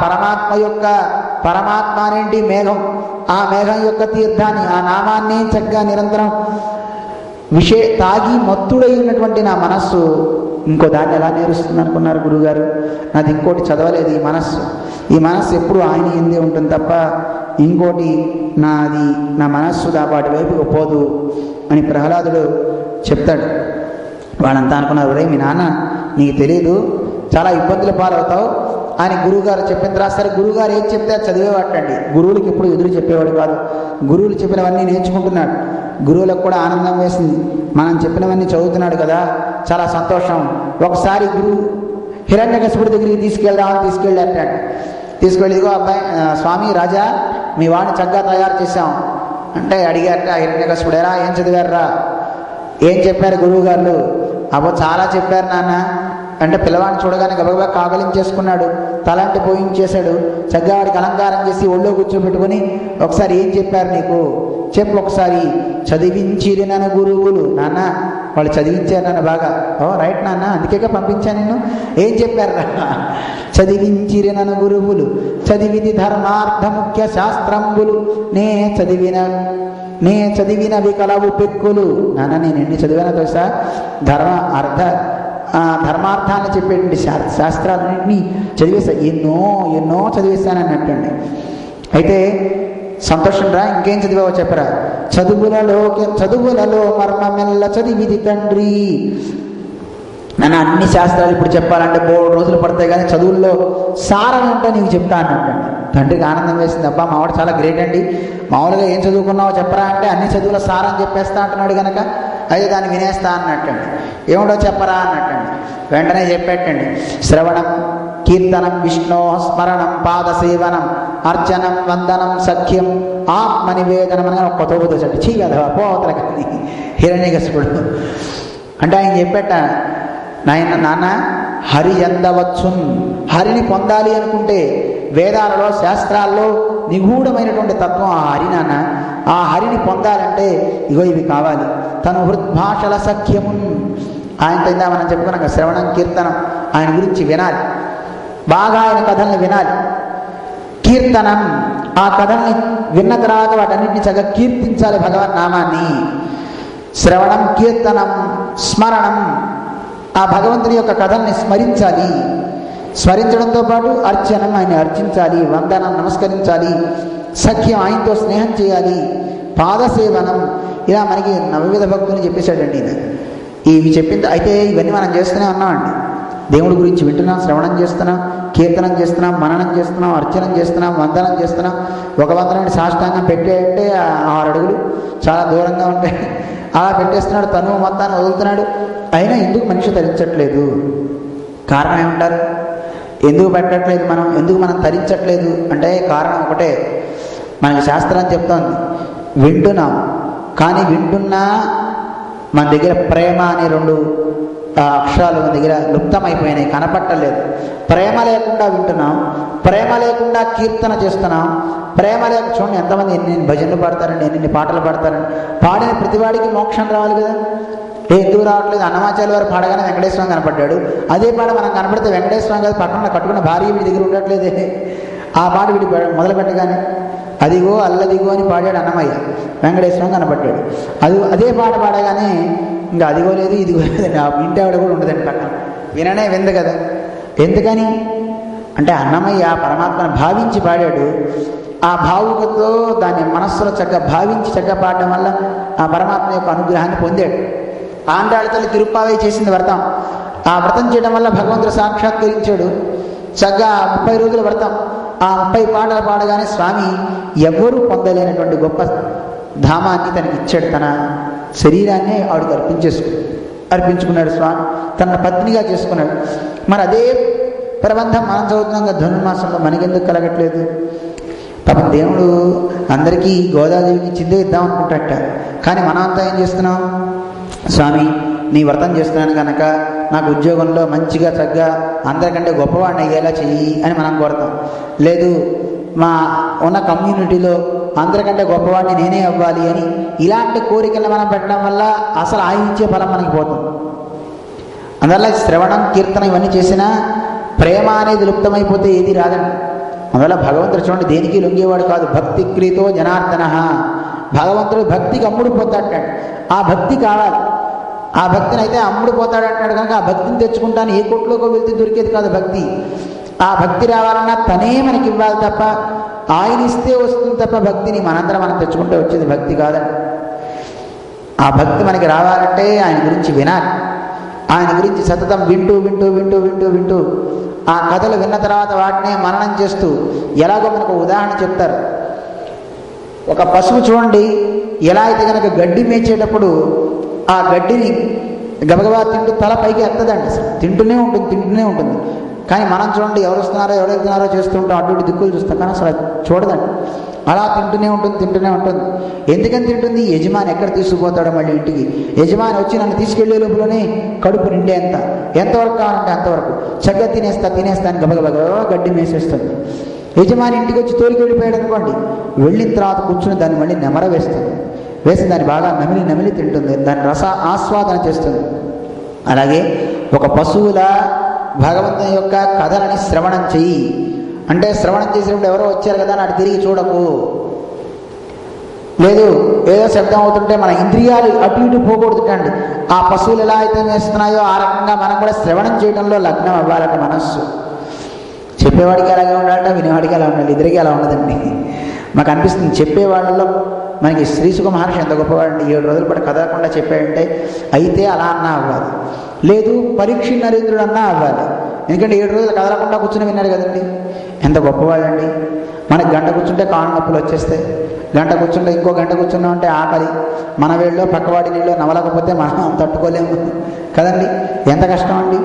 పరమాత్మ అనేంటి మేఘం, ఆ మేఘం యొక్క తీర్థాన్ని ఆ నామాన్ని చక్కగా నిరంతరం తాగి మత్తుడై ఉన్నటువంటి నా మనస్సు ఇంకో దాన్ని ఎలా నేరుస్తుంది అనుకున్నారు గురుగారు? నాది ఇంకోటి చదవలేదు. ఈ మనస్సు ఎప్పుడు ఆయన ఎందే ఉంటుంది తప్ప ఇంకోటి నా మనస్సు వాటి వైపుకు పోదు అని ప్రహ్లాదుడు చెప్తాడు. వాళ్ళంతా అనుకున్నారు, రే మీ నాన్న నీకు తెలియదు, చాలా ఇబ్బందులు పాలవుతావు అని గురువుగారు చెప్పిన తర్వాత సరే గురువుగారు ఏం చెప్తే అది చదివేవాటండి. గురువులకి ఎప్పుడు ఎదురు చెప్పేవాడు కాదు. గురువులు చెప్పినవన్నీ నేర్చుకుంటున్నాడు. గురువులకు కూడా ఆనందం వేసింది, మనం చెప్పినవన్నీ చదువుతున్నాడు కదా, చాలా సంతోషం. ఒకసారి గురువు హిరణ్యకశిపుడి దగ్గరికి తీసుకెళ్ళి తీసుకెళ్ళారట. తీసుకెళ్ళి, ఇదిగో అబ్బాయి స్వామి రాజా మీ వాడిని చక్కగా తయారు చేశాం అంటే అడిగారట హిరణ్యకశిపుడు, ఎలా ఏం చదివారా, ఏం చెప్పారు గురువు గారు? అబ్బో చాలా చెప్పారు నాన్న అంటే పిల్లవాడిని చూడగానే గబగబా కాగలించేసుకున్నాడు, తలంటి పోయించేశాడు. చక్కగా వాడికి అలంకారం చేసి ఒళ్ళో కూర్చోబెట్టుకుని ఒకసారి ఏం చెప్పారు నీకు చెప్పు ఒకసారి. చదివించిరి నన్ను గురువులు, నాన్న వాళ్ళు చదివించారు నన్ను బాగా. ఓ రైట్ నాన్న, అందుకే పంపించాను నిన్ను. ఏం చెప్పారు రా? చదివించిరి నన్ను గురువులు, చదివిది ధర్మార్థ ముఖ్య శాస్త్రంబులు, నే చదివినవి కలవు పెక్కులు. నాన్న నేను ఎన్ని చదివానో తెలుసా? ధర్మార్థాన్ని చెప్పేటువంటి శాస్త్రాలన్నింటినీ చదివేశా, ఎన్నో చదివేశానన్నట్టండి. అయితే సంతోషం రా, ఇంకేం చదివావో చెప్పరా? చదువులలో మర్మమెల్ల చదివిది తండ్రి. నన్ను అన్ని శాస్త్రాలు ఇప్పుడు చెప్పాలంటే 3 రోజులు పడతాయి, కానీ చదువుల్లో సారం ఏంటో నీకు చెప్తా అన్నట్టండి. తండ్రికి ఆనందం వేసింది, అబ్బా మావాడు చాలా గ్రేట్ అండి, మామూలుగా ఏం చదువుకున్నావో చెప్పరా అంటే అన్ని చదువుల సారం చెప్పేస్తా అంటున్నాడు కనుక అయితే దాన్ని వినేస్తా అన్నట్టండి. ఏమిటో చెప్పరా అన్నట్టండి. వెంటనే చెప్పేటండి, శ్రవణం కీర్తనం విష్ణో స్మరణం పాదసేవనం అర్చనం వందనం సఖ్యం ఆత్మ నివేదనం అని ఒక కొత్త చెట్టు చీ కదా పోవతల కానీ హిరణ్యకశిపుడు అంటే ఆయన చెప్పేట, నాన్న హరి ఎందవచ్చున్, హరిని పొందాలి అనుకుంటే వేదాలలో శాస్త్రాల్లో నిగూఢమైనటువంటి తత్వం ఆ హరి. నాన్న ఆ హరిని పొందాలంటే ఇగో ఇవి కావాలి. తను హృద్భాషల సఖ్యమున్, ఆయనతో ఇందా మనం చెప్పుకున్నాం శ్రవణం కీర్తనం, ఆయన గురించి వినాలి, బాగా ఆయన కథల్ని వినాలి. కీర్తనం, ఆ కథల్ని విన్న తర్వాత వాటన్నింటినీ చక్కగా కీర్తించాలి భగవన్ నామాన్ని. శ్రవణం కీర్తనం స్మరణం, ఆ భగవంతుని యొక్క కథల్ని స్మరించాలి. స్మరించడంతో పాటు అర్చనం, ఆయన్ని అర్చించాలి, వందనం నమస్కరించాలి, సఖ్యం ఆయనతో స్నేహం చేయాలి, పాదసేవనం, ఇలా మనకి నవవిధ భక్తుని చెప్పేశాడండి ఈయన. ఇవి చెప్పింది. అయితే ఇవన్నీ మనం చేస్తూనే ఉన్నామండి. దేవుడి గురించి వింటున్నాం, శ్రవణం చేస్తున్నాం, కీర్తనం చేస్తున్నాం, మననం చేస్తున్నాం, అర్చనం చేస్తున్నాం, వందనం చేస్తున్నాం. ఒక వందనం సాష్టాంగం పెట్టేయంటే 6 అడుగులు చాలా దూరంగా ఉంటాయి, అలా పెట్టేస్తున్నాడు, తను మొత్తాన్ని వదులుతున్నాడు. అయినా ఎందుకు మనిషి తరించట్లేదు? కారణం ఏమంటారు? ఎందుకు పెట్టట్లేదు మనం, ఎందుకు మనం తరించట్లేదు అంటే కారణం ఒకటే. మనకి శాస్త్రం చెప్తోంది, వింటున్నాం కానీ వింటున్నా మన దగ్గర ప్రేమ అనే 2 అక్షరాలు మన దగ్గర లుప్తమైపోయినాయి, కనపట్టలేదు. ప్రేమ లేకుండా వింటున్నాం, ప్రేమ లేకుండా కీర్తన చేస్తున్నాం, ప్రేమ లేక చూడండి ఎంతమంది ఎన్ని భజనలు పాడతారండి, ఎన్ని పాటలు పాడతారండి. పాడిన ప్రతివాడికి మోక్షం రావాలి కదా, ఎందుకు రావట్లేదు? అన్నమాచార్య వారు పాడగానే వెంకటేశ్వరం కనపడ్డాడు, అదే పాట మనం కనపడితే వెంకటేశ్వరం గారు పక్కన కట్టుకున్న భార్య వీడి దగ్గర ఉండట్లేదే, ఆ పాట వీడి మొదలు పెట్టగానే అదిగో అల్లదిగో అని పాడాడు అన్నమయ్య, వెంకటేశ్వరం కనపడ్డాడు. అదే పాట పాడగానే ఇంకా అదిగో లేదు ఇదిగో లేదండి, ఆ ఇంటి ఆవిడ కూడా ఉండదండి పక్కన, విననే విందు కదా. ఎందుకని అంటే అన్నమయ్య పరమాత్మను భావించి పాడాడు. ఆ భావుకతో దాన్ని మనస్సులో చక్కగా భావించి చక్కగా పాడడం వల్ల ఆ పరమాత్మ యొక్క అనుగ్రహాన్ని పొందాడు. ఆండాళ్ళ తల్లి తిరుప్పావై చేసింది వ్రతం, ఆ వ్రతం చేయడం వల్ల భగవంతుడు సాక్షాత్కరించాడు. చక్కగా 30 రోజుల వ్రతం, ఆ 30 పాటలు పాడగానే స్వామి ఎవరూ పొందలేనటువంటి గొప్ప ధామాన్ని తనకి ఇచ్చాడు. తన శరీరాన్ని ఆవిడకి అర్పించుకున్నాడు స్వామి, తన పత్నిగా చేసుకున్నాడు. మరి అదే ప్రబంధం మనం చదువుతున్నాం కదా ధనుర్మాసంలో, మనకెందుకు కలగట్లేదు? పాపం దేవుడు అందరికీ గోదాదేవికి చిందే ఇద్దాం అనుకుంటాట, కానీ మనం అంతా ఏం చేస్తున్నాం? స్వామి నీ వ్రతం చేస్తున్నాను కనుక నాకు ఉద్యోగంలో మంచిగా చక్కగా అందరికంటే గొప్పవాడిని అయ్యేలా చెయ్యి అని మనం కోరుతాం. లేదు మా ఉన్న కమ్యూనిటీలో అందరికంటే గొప్పవాడిని నేనే అవ్వాలి అని ఇలాంటి కోరికలు మనం పెట్టడం వల్ల అసలు ఆయుంచే ఫలం మనకి పోతుంది. అందువల్ల శ్రవణం కీర్తన ఇవన్నీ చేసినా ప్రేమ అనేది లుప్తమైపోతే ఏది రాదండి. అందువల్ల భగవంతుడు చూడండి దేనికి లొంగేవాడు కాదు. భక్తి క్రీతో జనార్దన, భగవంతుడు భక్తికి అమ్ముడు పోతాడు. ఆ భక్తి కావాలి, ఆ భక్తిని అయితే అమ్ముడు పోతాడు అంటాడు కనుక ఆ భక్తిని తెచ్చుకుంటాను. ఏ కొట్లోకి వెళ్తే దొరికేది కాదు భక్తి. ఆ భక్తి రావాలన్నా తనే మనకి ఇవ్వాలి తప్ప, ఆయన ఇస్తే వస్తుంది తప్ప భక్తిని మనందరం మనం తెచ్చుకుంటే వచ్చేది భక్తి కాదండి. ఆ భక్తి మనకి రావాలంటే ఆయన గురించి వినాలి, ఆయన గురించి సతతం వింటూ వింటూ వింటూ వింటూ వింటూ ఆ కథలు విన్న తర్వాత వాటినే మననం చేస్తూ, ఎలాగో మనకు ఉదాహరణ చెప్తారు. ఒక పశువు చూడండి ఎలా అయితే కనుక గడ్డి మేచేటప్పుడు ఆ గడ్డిని గబగబా తింటూ తల పైకి ఎత్తదండి, అసలు తింటూనే ఉంటుంది. కానీ మనం చూడండి ఎవరు వస్తున్నారో ఎవరు వెళ్తున్నారో చేస్తుంటాం, అటువంటి దిక్కులు చూస్తాం, కానీ అసలు చూడదండి. అలా తింటూనే ఉంటుంది. ఎందుకని తింటుంది? యజమాని ఎక్కడ తీసుకుపోతాడో మళ్ళీ ఇంటికి. యజమాని వచ్చి నన్ను తీసుకెళ్లే లోపలనే కడుపు నిండేంత, ఎంతవరకు కావాలంటే అంతవరకు చక్కగా తినేస్తా అని గబగబగా గడ్డి మేసేస్తుంది. యజమాని ఇంటికి వచ్చి తోలికి వెళ్ళిపోయాడు అనుకోండి, వెళ్ళిన తర్వాత కూర్చుని దాన్ని మళ్ళీ నెమర వేసి దాన్ని బాగా నమిలి తింటుంది, దాని రస ఆస్వాదన చేస్తుంది. అలాగే ఒక పశువుల భగవంతుని యొక్క కథలని శ్రవణం చెయ్యి అంటే, శ్రవణం చేసినప్పుడు ఎవరో వచ్చారు కదా అని అటు తిరిగి చూడకు. లేదు ఏదో శబ్దం అవుతుంటే మన ఇంద్రియాలు అటు ఇటు పోకూడదు కండి. ఆ పశువులు ఎలా అయితే వేస్తున్నాయో ఆ రకంగా మనం కూడా శ్రవణం చేయడంలో లగ్నం అవ్వాలంటే మనస్సు. చెప్పేవాడికి అలాగే ఉండాలంటే వినేవాడికి అలా ఉండాలి, ఇద్దరికి అలా ఉండదండి. మాకు అనిపిస్తుంది చెప్పేవాళ్ళలో మనకి శ్రీసుఖ మహర్షి ఎంత గొప్పవాడండి. 7 రోజుల పాటు కదలకుండా చెప్పాడంటే అయితే అలా అన్నా అవ్వాలి, లేదు పరీక్ష నరేంద్రుడు అన్నా అవ్వాలి. ఎందుకంటే 7 రోజులు కదలకుండా కూర్చుని విన్నాడు కదండి, ఎంత గొప్పవాళ్ళండి. మనకి గంట కూర్చుంటే కాళ్ళు నొప్పులు వచ్చేస్తాయి, గంట కూర్చుంటే ఇంకో గంట కూర్చున్నాం అంటే ఆకలి, మన వేళ్ళలో పక్కవాడి నీళ్ళు నవలకపోతే మనం తట్టుకోలేము కదండి. ఎంత కష్టం అండి.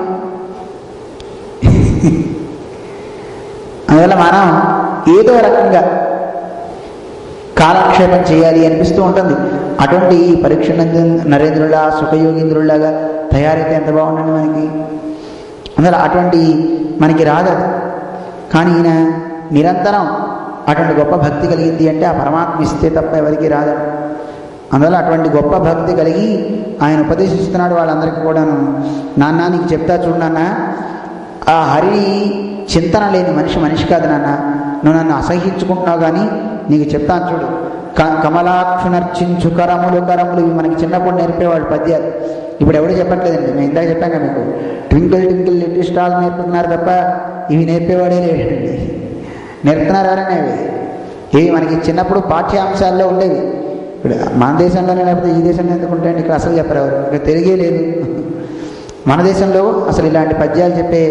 అందువల్ల మనం ఏదో రకంగా కాలక్షేపం చేయాలి అనిపిస్తూ ఉంటుంది. అటువంటి ఈ పరీక్ష నరేంద్రులా సుఖయోగీంద్రులాగా తయారైతే ఎంత బాగుండండి మనకి. అందువల్ల అటువంటి మనకి రాదు. కానీ ఈయన నిరంతరం అటువంటి గొప్ప భక్తి కలిగింది అంటే ఆ పరమాత్మ ఇస్తే తప్ప ఎవరికి రాదండి. అందువల్ల అటువంటి గొప్ప భక్తి కలిగి ఆయన ఉపదేశిస్తున్నాడు వాళ్ళందరికీ కూడాను. నాన్న నీకు చెప్తా చూడు నాన్న, ఆ హరి చింతన లేని మనిషి కాదు నాన్న, నువ్వు నన్ను అసహించుకుంటున్నావు కానీ నీకు చెప్తాను చూడు. కమలాక్షునర్చించు కరములు ఇవి మనకి చిన్నప్పుడు నేర్పేవాళ్ళు పద్యాలు. ఇప్పుడు ఎవరు చెప్పట్లేదండి. మేము ఇందాక చెప్పాం కదా మీకు, ట్వింకిల్ ట్వింకిల్ లిటిల్ స్టార్ నేర్పుతున్నారు తప్ప ఇవి నేర్పేవాడే లేడండి. నేర్పుతున్నారు ఎవరైనా ఇవి మనకి చిన్నప్పుడు పాఠ్యాంశాల్లో ఉండేవి. ఇప్పుడు మన దేశంలోనే లేకపోతే ఈ దేశంలో ఎందుకు ఉంటాయండి? ఇక్కడ అసలు చెప్పరు ఎవరు, ఇక్కడ తెలుగే లేదు. మన దేశంలో అసలు ఇలాంటి పద్యాలు చెప్పే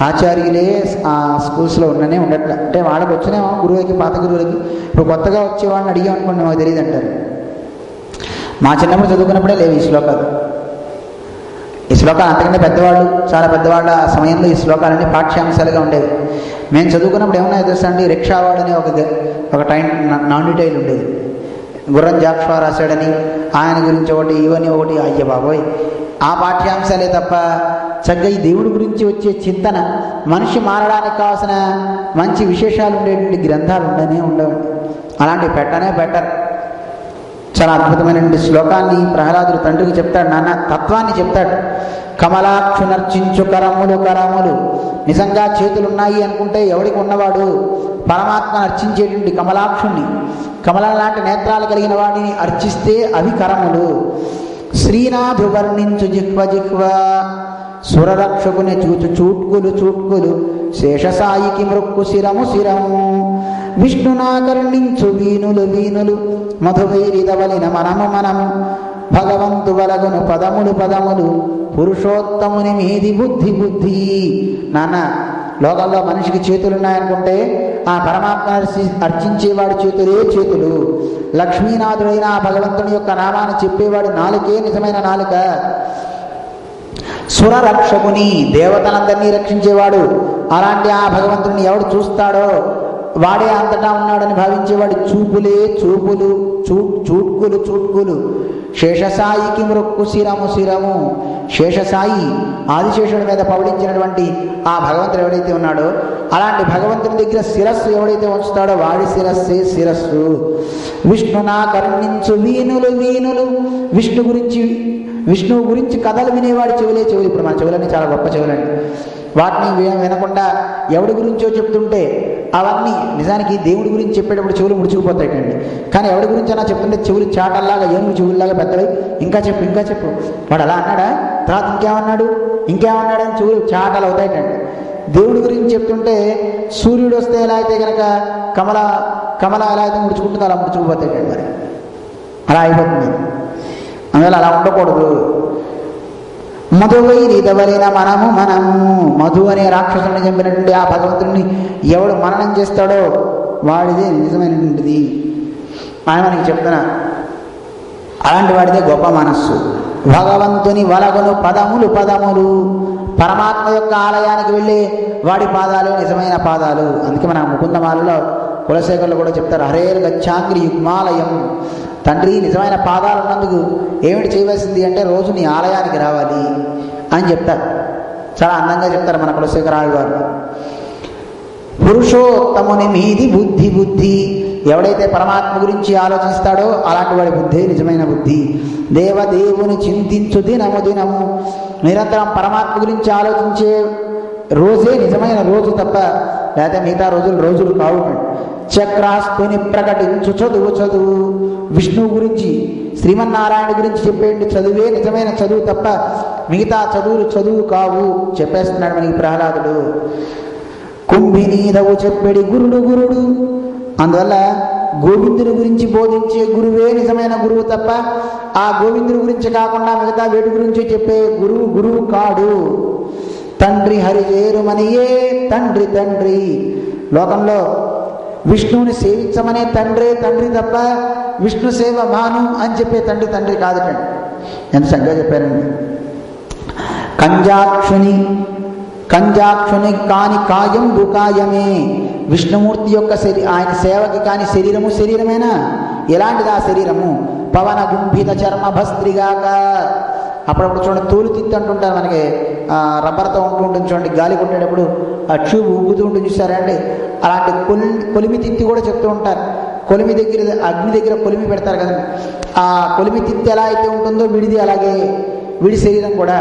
ఆచార్యులే ఆ స్కూల్స్లో ఉండనే ఉండట్లే. అంటే వాళ్ళకి వచ్చినేమో గురువులకి, పాత గురువులకి. ఇప్పుడు కొత్తగా వచ్చే వాళ్ళని అడిగాం అనుకోండి, మాకు తెలియదు అంటారు. మా చిన్నప్పుడు చదువుకున్నప్పుడే లేవు ఈ శ్లోకాలు. ఈ శ్లోకాలు అంతకంటే పెద్దవాళ్ళు, చాలా పెద్దవాళ్ళ సమయంలో ఈ శ్లోకాలన్నీ పాఠ్యాంశాలుగా ఉండేవి. మేము చదువుకున్నప్పుడు ఏమన్నా తెలుసా అండి, రిక్షావాడు అనే ఒక టైం నాన్ డీటెయిల్ ఉండేది. గుర్రం జాక్షా రాశాడని ఆయన గురించి ఒకటి, ఇవన్నీ ఒకటి. అయ్య బాబోయ్, ఆ పాఠ్యాంశాలే తప్ప చక్కగా ఈ దేవుడి గురించి వచ్చే చింతన, మనిషి మారడానికి కావాల్సిన మంచి విశేషాలు ఉండేటువంటి గ్రంథాలు ఉండవండి. అలాంటివి పెట్టరు. చాలా అద్భుతమైనటువంటి శ్లోకాన్ని ప్రహ్లాదుడు తండ్రికి చెప్తాడు. నాన్న తత్వాన్ని చెప్తాడు. కమలాక్షునర్చించు కరములు నిజంగా చేతులు ఉన్నాయి అనుకుంటే ఎవడికి ఉన్నవాడు పరమాత్మను అర్చించేటువంటి కమలాక్షుణ్ణి, కమలం లాంటి నేత్రాలు కలిగిన వాడిని అర్చిస్తే అవి కరములు. శ్రీనాథు వర్ణించు జిహ్వ సురరక్షకుని చూచు చూట్కులు శేషసాయికి మృక్కు శిరము విష్ణునాకర్ణించు వీనులు మధువైరిదవలిన మనము భగవంతు వలగును పదములు పురుషోత్తముని మీది బుద్ధి. నాన్న లోకంలో మనిషికి చేతులున్నాయనుకుంటే ఆ పరమాత్మ అర్చించేవాడి చేతులు. లక్ష్మీనాథుడైన ఆ భగవంతుని యొక్క నామాన్ని చెప్పేవాడి నాలుకే నిజమైన నాలుక. సురరక్షకుని దేవతలందరినీ రక్షించేవాడు. అలాంటి ఆ భగవంతుడిని ఎవడు చూస్తాడో వాడే అంతటా ఉన్నాడని భావించేవాడు చూపులు చూట్కులు. శేషసాయికి మృక్కు శిరము. శేషసాయి ఆదిశేషుడి మీద పవడించినటువంటి ఆ భగవంతుడు ఎవడైతే ఉన్నాడో అలాంటి భగవంతుని దగ్గర శిరస్సు ఎవడైతే ఉంచుతాడో వాడి శిరస్సు. విష్ణునా కరుణించు వీనులు విష్ణువు గురించి కథలు వినేవాడి చెవులు. ఇప్పుడు మన చెవులన్నీ చాలా గొప్ప చెవులండి. వాటిని వినకుండా ఎవడి గురించో చెప్తుంటే అవన్నీ నిజానికి దేవుడి గురించి చెప్పేటప్పుడు చెవులు ముడుచుకుపోతాయండి. కానీ ఎవడి గురించి అలా చెప్తుంటే చెవులు చాటల్లాగా, ఏనుగు చెవుల్లాగా పెద్దవి. ఇంకా చెప్పు వాడు అలా అన్నాడా, తర్వాత ఇంకేమన్నాడని చెవులు చాటలు అవుతాయండి. దేవుడి గురించి చెప్తుంటే సూర్యుడు వస్తే ఎలా అయితే కనుక కమల ఎలా అయితే ముడుచుకుంటుందో అలా ముడుచుకుపోతాయండి. మరి అలా అయిపోతుంది. అందువల్ల అలా ఉండకూడదు. మధువైరిదవలిన మనము మధు అనే రాక్షసుని చంపినటువంటి ఆ భగవంతుడిని ఎవడు మననం చేస్తాడో వాడిదే నిజమైనటువంటిది ఆయన మనకి చెప్తున్నా. అలాంటి వాడిదే గొప్ప మనస్సు. భగవంతుని వలగను పదములు పరమాత్మ యొక్క ఆలయానికి వెళ్ళే వాడి పాదాలు నిజమైన పాదాలు. అందుకే మన ముకుందమాలలో కులశేఖరులు కూడా చెప్తారు, హరేర్ గచ్చాంగ్రి యుగ్మాలయం. తండ్రి నిజమైన పాదాలు ఉన్నందుకు ఏమిటి చేయవలసింది అంటే రోజు నీ ఆలయానికి రావాలి అని చెప్తారు. చాలా అందంగా చెప్తారు మన కులశేఖరాలు వారు. పురుషోత్తముని మీది బుద్ధి బుద్ధి. ఎవడైతే పరమాత్మ గురించి ఆలోచిస్తాడో అలాంటి వాడి బుద్ధి నిజమైన బుద్ధి. దేవదేవుని చింతించు దినము దినము. నిరంతరం పరమాత్మ గురించి ఆలోచించే రోజే నిజమైన రోజు తప్ప లేకపోతే మిగతా రోజులు కావు. చక్రాస్తుని ప్రకటించు చదువు చదువు. విష్ణువు గురించి శ్రీమన్నారాయణ గురించి చెప్పేంటి చదువే నిజమైన చదువు తప్ప మిగతా చదువు కావు చెప్పేస్తున్నాడు మనకి ప్రహ్లాదుడు. కుంభినీదవు చెప్పేడి గురుడు. అందువల్ల గోవిందుని గురించి బోధించే గురువే నిజమైన గురువు తప్ప ఆ గోవిందుని గురించి కాకుండా మిగతా వేటి గురించి చెప్పే గురువు కాడు. తండ్రి హరిచేరుమనియే తండ్రి. లోకంలో విష్ణువుని సేవించమనే తండ్రి తప్ప విష్ణు సేవ మాను అని చెప్పే తండ్రి కాదుటండి. ఎంత చక్కగా చెప్పారండి. కంజాక్షుని కాని కాయం దుకాయమే. విష్ణుమూర్తి యొక్క ఆయన సేవకి కాని శరీరమేనా? ఎలాంటిది ఆ శరీరము? పవన గుంభిత చర్మ భస్త్రిగాక. అప్పుడప్పుడు చూడండి తోలు తిత్తి అంటుంటారు మనకి, రబ్బర్తో ఉంటుంది చూడండి, గాలి కొట్టేటప్పుడు ఆ ట్యూబ్ ఊగుతూ ఉంటుంది చూసారా అండి. అలాంటి కొలిమి తిత్తి కూడా చెప్తూ ఉంటారు. కొలిమి దగ్గర అగ్ని దగ్గర కొలిమి పెడతారు కదండి. ఆ కొలిమి తిత్తి ఎలా అయితే ఉంటుందో విడిది అలాగే వీడి శరీరం కూడా.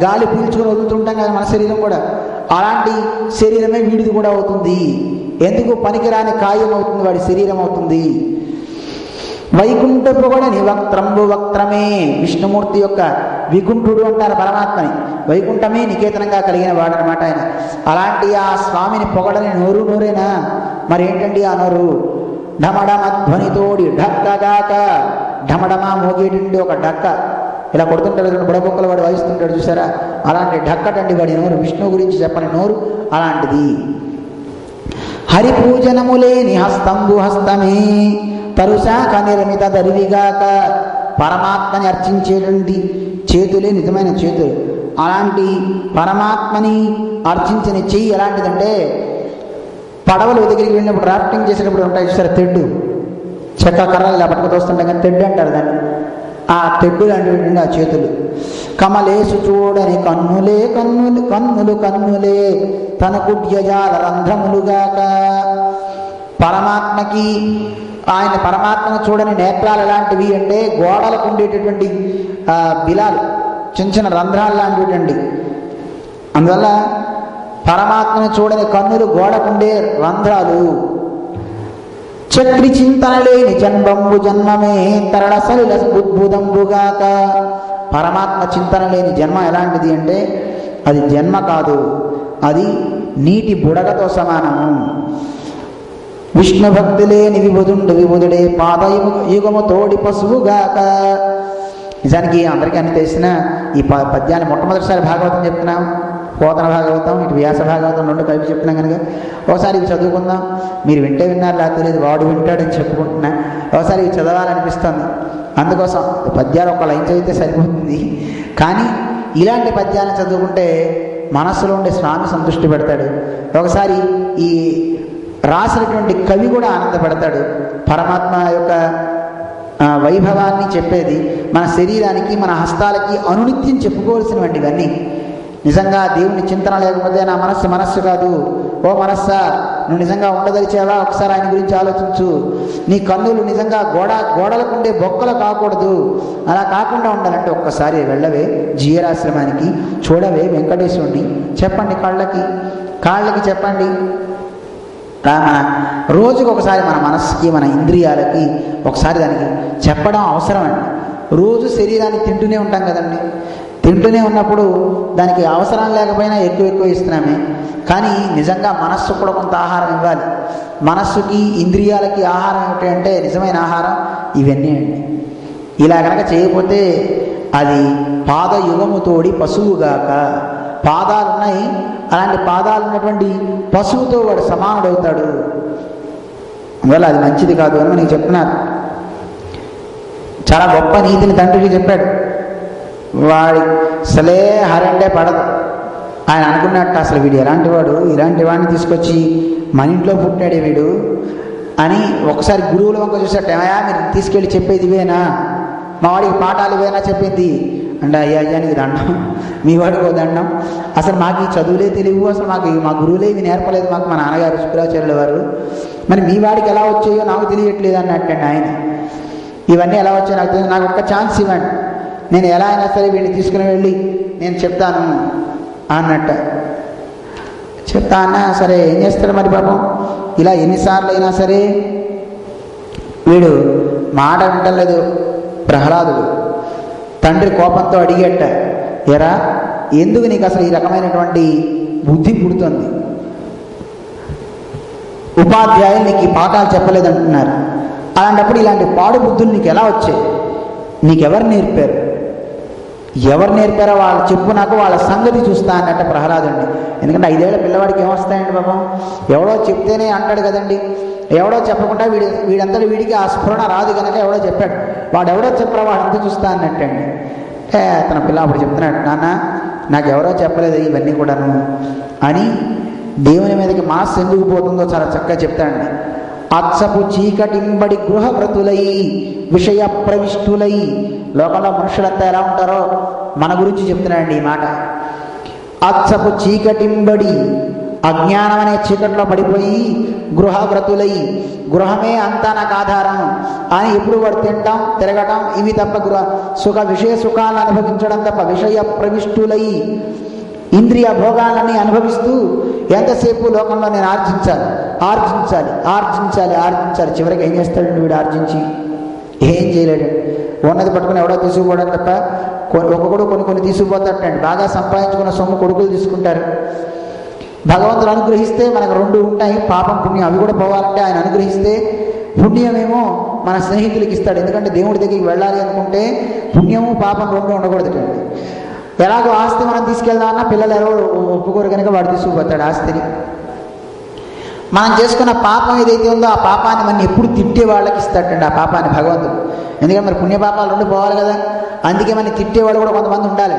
గాలి పీల్చుకొని వదులుతుంటాం కదా మన శరీరం కూడా, అలాంటి శరీరమే వీడిది కూడా అవుతుంది. ఎందుకు పనికిరాని కాయం అవుతుంది, వాడి శరీరం అవుతుంది. వైకుంఠపు కూడా వక్త్రమే. విష్ణుమూర్తి యొక్క వికుంఠుడు అంటారు పరమాత్మని. వైకుంఠమే నికేతనంగా కలిగిన వాడనమాట ఆయన. అలాంటి ఆ స్వామిని పొగడని నోరేనా? మరి ఏంటండి ఆ నోరు? ఢమడమ ధ్వనితోడి ఢక్కగాక. ఢమడమా మోగేటండి ఒక డక్క, ఇలా కొడుతుంటాడు బుడబొక్కలు వాడు వాయిస్తుంటాడు చూసారా, అలాంటి ఢక్కటండి వాడి నోరు. విష్ణువు గురించి చెప్పని నోరు అలాంటిది. హరిపూజనములేని హస్తమే తరుశాఖ నిర్మిత దరివిగాక. పరమాత్మని అర్చించేటువంటి చేతులే నిజమైన చేతులు. అలాంటి పరమాత్మని అర్చించిన చెయ్యి ఎలాంటిదంటే, పడవలు దగ్గరికి వెళ్ళినప్పుడు రాఫ్టింగ్ చేసేటప్పుడు ఉంటాయి చూసారా తెడ్డు, చెక్క కర్రలు ఇలా పట్టుకు తోస్తుంటాం కానీ తెడ్డు అంటారు దాన్ని. ఆ తెడ్డు లాంటివి ఆ చేతులు. కమలేసు చూడని కన్నులే తన కుడ్యజాల రంధ్రములుగాక. పరమాత్మను చూడని నేత్రాలు ఎలాంటివి అంటే గోడలకు ఉండేటటువంటి బిలాలు, చిన్న రంధ్రాలు లాంటివి. అందువల్ల పరమాత్మను చూడని కన్నులు గోడకుండే రంధ్రాలు. చక్రి చింతనలేని జన్మంబు జన్మమే తరళసలిల ఉద్భుతంబుగాక. పరమాత్మ చింతన లేని జన్మ ఎలాంటిది అంటే అది జన్మ కాదు, అది నీటి బుడగతో సమానము. విష్ణు భక్తి లేని విభుదుడే పాదయుగము తోడి పశువుగాక. నిజానికి అందరికీ అన్ని తెలిసిన ఈ పద్యాన్ని మొట్టమొదటిసారి భాగవతం చెప్తున్నాం, పోతన భాగవతం, ఇటు వ్యాస భాగవతం రెండు కలిపి చెప్తున్నాం కనుక ఒకసారి ఇవి చదువుకుందాం. మీరు వింటే విన్నారు, లేకపోతే లేదు, వాడు వింటాడని చెప్పుకుంటున్నా. ఒకసారి ఇవి చదవాలనిపిస్తుంది. అందుకోసం పద్యాలు ఒక లైన్ చదివితే సరిపోతుంది, కానీ ఇలాంటి పద్యాన్ని చదువుకుంటే మనస్సులో ఉండే స్వామి సంతృష్టి పెడతాడు. ఒకసారి ఈ రాసినటువంటి కవి కూడా ఆనందపడతాడు. పరమాత్మ యొక్క వైభవాన్ని చెప్పేది మన శరీరానికి, మన హస్తాలకి అనునిత్యం చెప్పుకోవాల్సినవంటి ఇవన్నీ. నిజంగా దేవుని చింతన లేకపోతే నా మనస్సు కాదు. ఓ మనస్సా, నువ్వు నిజంగా ఉండదలిచావా? ఒకసారి ఆయన గురించి ఆలోచించు. నీ కన్నులు నిజంగా గోడలకు ఉండే బొక్కలు కాకూడదు. అలా కాకుండా ఉండాలంటే ఒక్కసారి వెళ్ళవే జీయరాశ్రమానికి, చూడవే వెంకటేశ్వరుని, చెప్పండి కాళ్ళకి చెప్పండి. రోజుకి ఒకసారి మన మనస్సుకి, మన ఇంద్రియాలకి ఒకసారి దానికి చెప్పడం అవసరం అండి. రోజు శరీరాన్ని తింటూనే ఉంటాం కదండి. తింటూనే ఉన్నప్పుడు దానికి అవసరం లేకపోయినా ఎక్కువ ఇస్తున్నామే. కానీ నిజంగా మనస్సు కూడా కొంత ఆహారం ఇవ్వాలి. మనస్సుకి ఇంద్రియాలకి ఆహారం ఏమిటంటే నిజమైన ఆహారం ఇవన్నీ అండి. ఇలా కనుక చేయకపోతే అది పాదయుగముతోడి పశువుగాక. పాదాలున్నాయి, అలాంటి పాదాలు ఉన్నటువంటి పశువుతో వాడు సమానుడవుతాడు. అందువల్ల అది మంచిది కాదు అని మనకి చెప్తున్నారు. చాలా గొప్ప నీతిని తండ్రికి చెప్పాడు. వాడి అసలే హరండే పడదు. ఆయన అనుకున్నట్టు అసలు వీడు ఎలాంటి వాడు, ఇలాంటి వాడిని తీసుకొచ్చి మన ఇంట్లో పుట్టాడే వీడు అని ఒకసారి గురువుల వంక చూసాట, ఏమయ్యా మీరు తీసుకెళ్ళి చెప్పేది ఇవేనా, మా వాడికి పాఠాలు ఇవేనా చెప్పింది అంటే, అయ్యా అయ్యా నీకు దండం, మీ వాడికి దండం, అసలు మాకు ఈ చదువులే తెలియవు, అసలు మా గురువులే ఇవి నేర్పలేదు మాకు, మా నాన్నగారు శుక్రాచార్యుల వారు, మరి మీ వాడికి ఎలా వచ్చాయో నాకు తెలియట్లేదు అన్నట్టండి ఆయన. ఇవన్నీ ఎలా వచ్చాయో నాకు తెలియదు, నాకు ఒక్క ఛాన్స్ ఇవ్వండి, నేను ఎలా అయినా సరే వీడిని తీసుకుని వెళ్ళి నేను చెప్తాను అన్నట్ట. చెప్తా అన్నా సరే ఏం చేస్తాడు మరి పాపం, ఇలా ఎన్నిసార్లు అయినా సరే వీడు మాట వింటలేదు. ప్రహ్లాదుడు తండ్రి కోపంతో అడిగేట, ఎరా ఎందుకు నీకు అసలు ఈ రకమైనటువంటి బుద్ధి పుడుతుంది, ఉపాధ్యాయులు నీకు ఈ పాఠాలు చెప్పలేదంటున్నారు, అలాంటప్పుడు ఇలాంటి పాడు బుద్ధులు నీకు ఎలా వచ్చాయి, నీకెవరు నేర్పారు, ఎవరు నేర్పారో వాళ్ళు చెప్పు, నాకు వాళ్ళ సంగతి చూస్తా అన్నట్ట ప్రహ్లాదుడిని. ఎందుకంటే 5 ఏళ్ల పిల్లవాడికి ఏమొస్తాయండి పాపం, ఎవడో చెప్తేనే అంటాడు కదండి, ఎవడో చెప్పకుండా వీడంతటి వీడికి ఆ స్ఫురణ రాదు కనుక ఎవడో చెప్పాడు, వాడెవడో చెప్పరా వాడంతా చూస్తా అన్నట్టండి. తన పిల్ల అప్పుడు చెప్తున్నాడు, నాన్న నాకు ఎవరో చెప్పలేదు ఇవన్నీ కూడాను అని. దేవుని మీదకి మాస్ ఎందుకు పోతుందో చాలా చక్కగా చెప్తాడండి. అత్సపు చీకటింబడి గృహవ్రతులై విషయ ప్రవిష్టులై, లోకంలో మనుషులంతా ఎలా ఉంటారో మన గురించి చెప్తున్నాడండి ఈ మాట. అత్సపు చీకటింబడి, అజ్ఞానం అనే చీకట్లో పడిపోయి గృహవ్రతులై, గృహమే అంతా నాకు ఆధారం అని ఎప్పుడు వాడు తినటం తిరగటం ఇవి తప్ప విషయ సుఖాలను అనుభవించడం తప్ప విషయ ప్రవిష్టులై ఇంద్రియ భోగాలన్నీ అనుభవిస్తూ ఎంతసేపు లోకంలో నేను ఆర్జించాలి ఆర్జించాలి ఆర్జించాలి ఆర్జించాలి. చివరికి ఏం చేస్తాడండి వీడు ఆర్జించి? ఏం చేయలేడు. ఉన్నది పట్టుకుని ఎవడో తీసుకుపోవడం తప్ప ఒక్కొక్కడు కొన్ని తీసుకుపోతాడండి. బాగా సంపాదించుకున్న సొమ్ము కొడుకులు తీసుకుంటారు. భగవంతుడు అనుగ్రహిస్తే మనకు 2 ఉంటాయి, పాపం పుణ్యం. అవి కూడా పోవాలంటే ఆయన అనుగ్రహిస్తే పుణ్యమేమో మన స్నేహితులకి ఇస్తాడు. ఎందుకంటే దేవుడి దగ్గరికి వెళ్ళాలి అనుకుంటే పుణ్యము పాపం 2 ఉండకూడదు. ఎలాగో ఆస్తి మనం తీసుకెళ్దామన్నా పిల్లలు ఎవరు ఒప్పుకోరు కనుక వాడు తీసుకుపోతాడు ఆస్తిని. మనం చేసుకున్న పాపం ఏదైతే ఉందో ఆ పాపాన్ని మనం ఎప్పుడు తిట్టే వాళ్ళకి ఇస్తాడండి ఆ పాపాన్ని భగవంతుడు. ఎందుకంటే మరి పుణ్యపాపాలు 2 పోవాలి కదా, అందుకే మనం తిట్టేవాళ్ళు కూడా కొంతమంది ఉండాలి.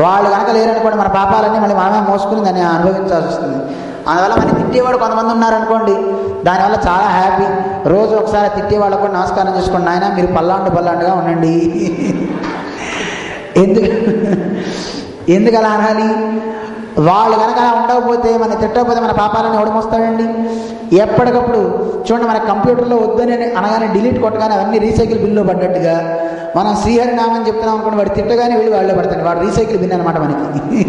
వాళ్ళు కనుక లేరనుకోండి మన పాపాలన్నీ మళ్ళీ మనమే మోసుకుని దాన్ని అనుభవించాల్సి వస్తుంది. అందువల్ల మనం తిట్టేవాడు కొంతమంది ఉన్నారనుకోండి, దానివల్ల చాలా హ్యాపీ. రోజు ఒకసారి తిట్టేవాళ్ళకు కూడా నమస్కారం చేసుకోండి, నాయన మీరు పల్లాండుగా ఉండండి. ఎందుకు అలా అనాలి? వాళ్ళు కనుక అలా ఉండకపోతే మన తిట్టకపోతే మన పాపాలను ఎవడు మోస్తాడండి? ఎప్పటికప్పుడు చూడండి, మన కంప్యూటర్లో వద్దని అనగానే డిలీట్ కొట్టగానే అవన్నీ రీసైకిల్ బిన్లో పడ్డట్టుగా మనం శ్రీహరి నామని చెప్తున్నాం అనుకోండి, వాడు తిట్టగానే వెళ్ళి వాళ్ళే పడతాడు. వాడు రీసైకిల్ బిన్ అనమాట మనకి.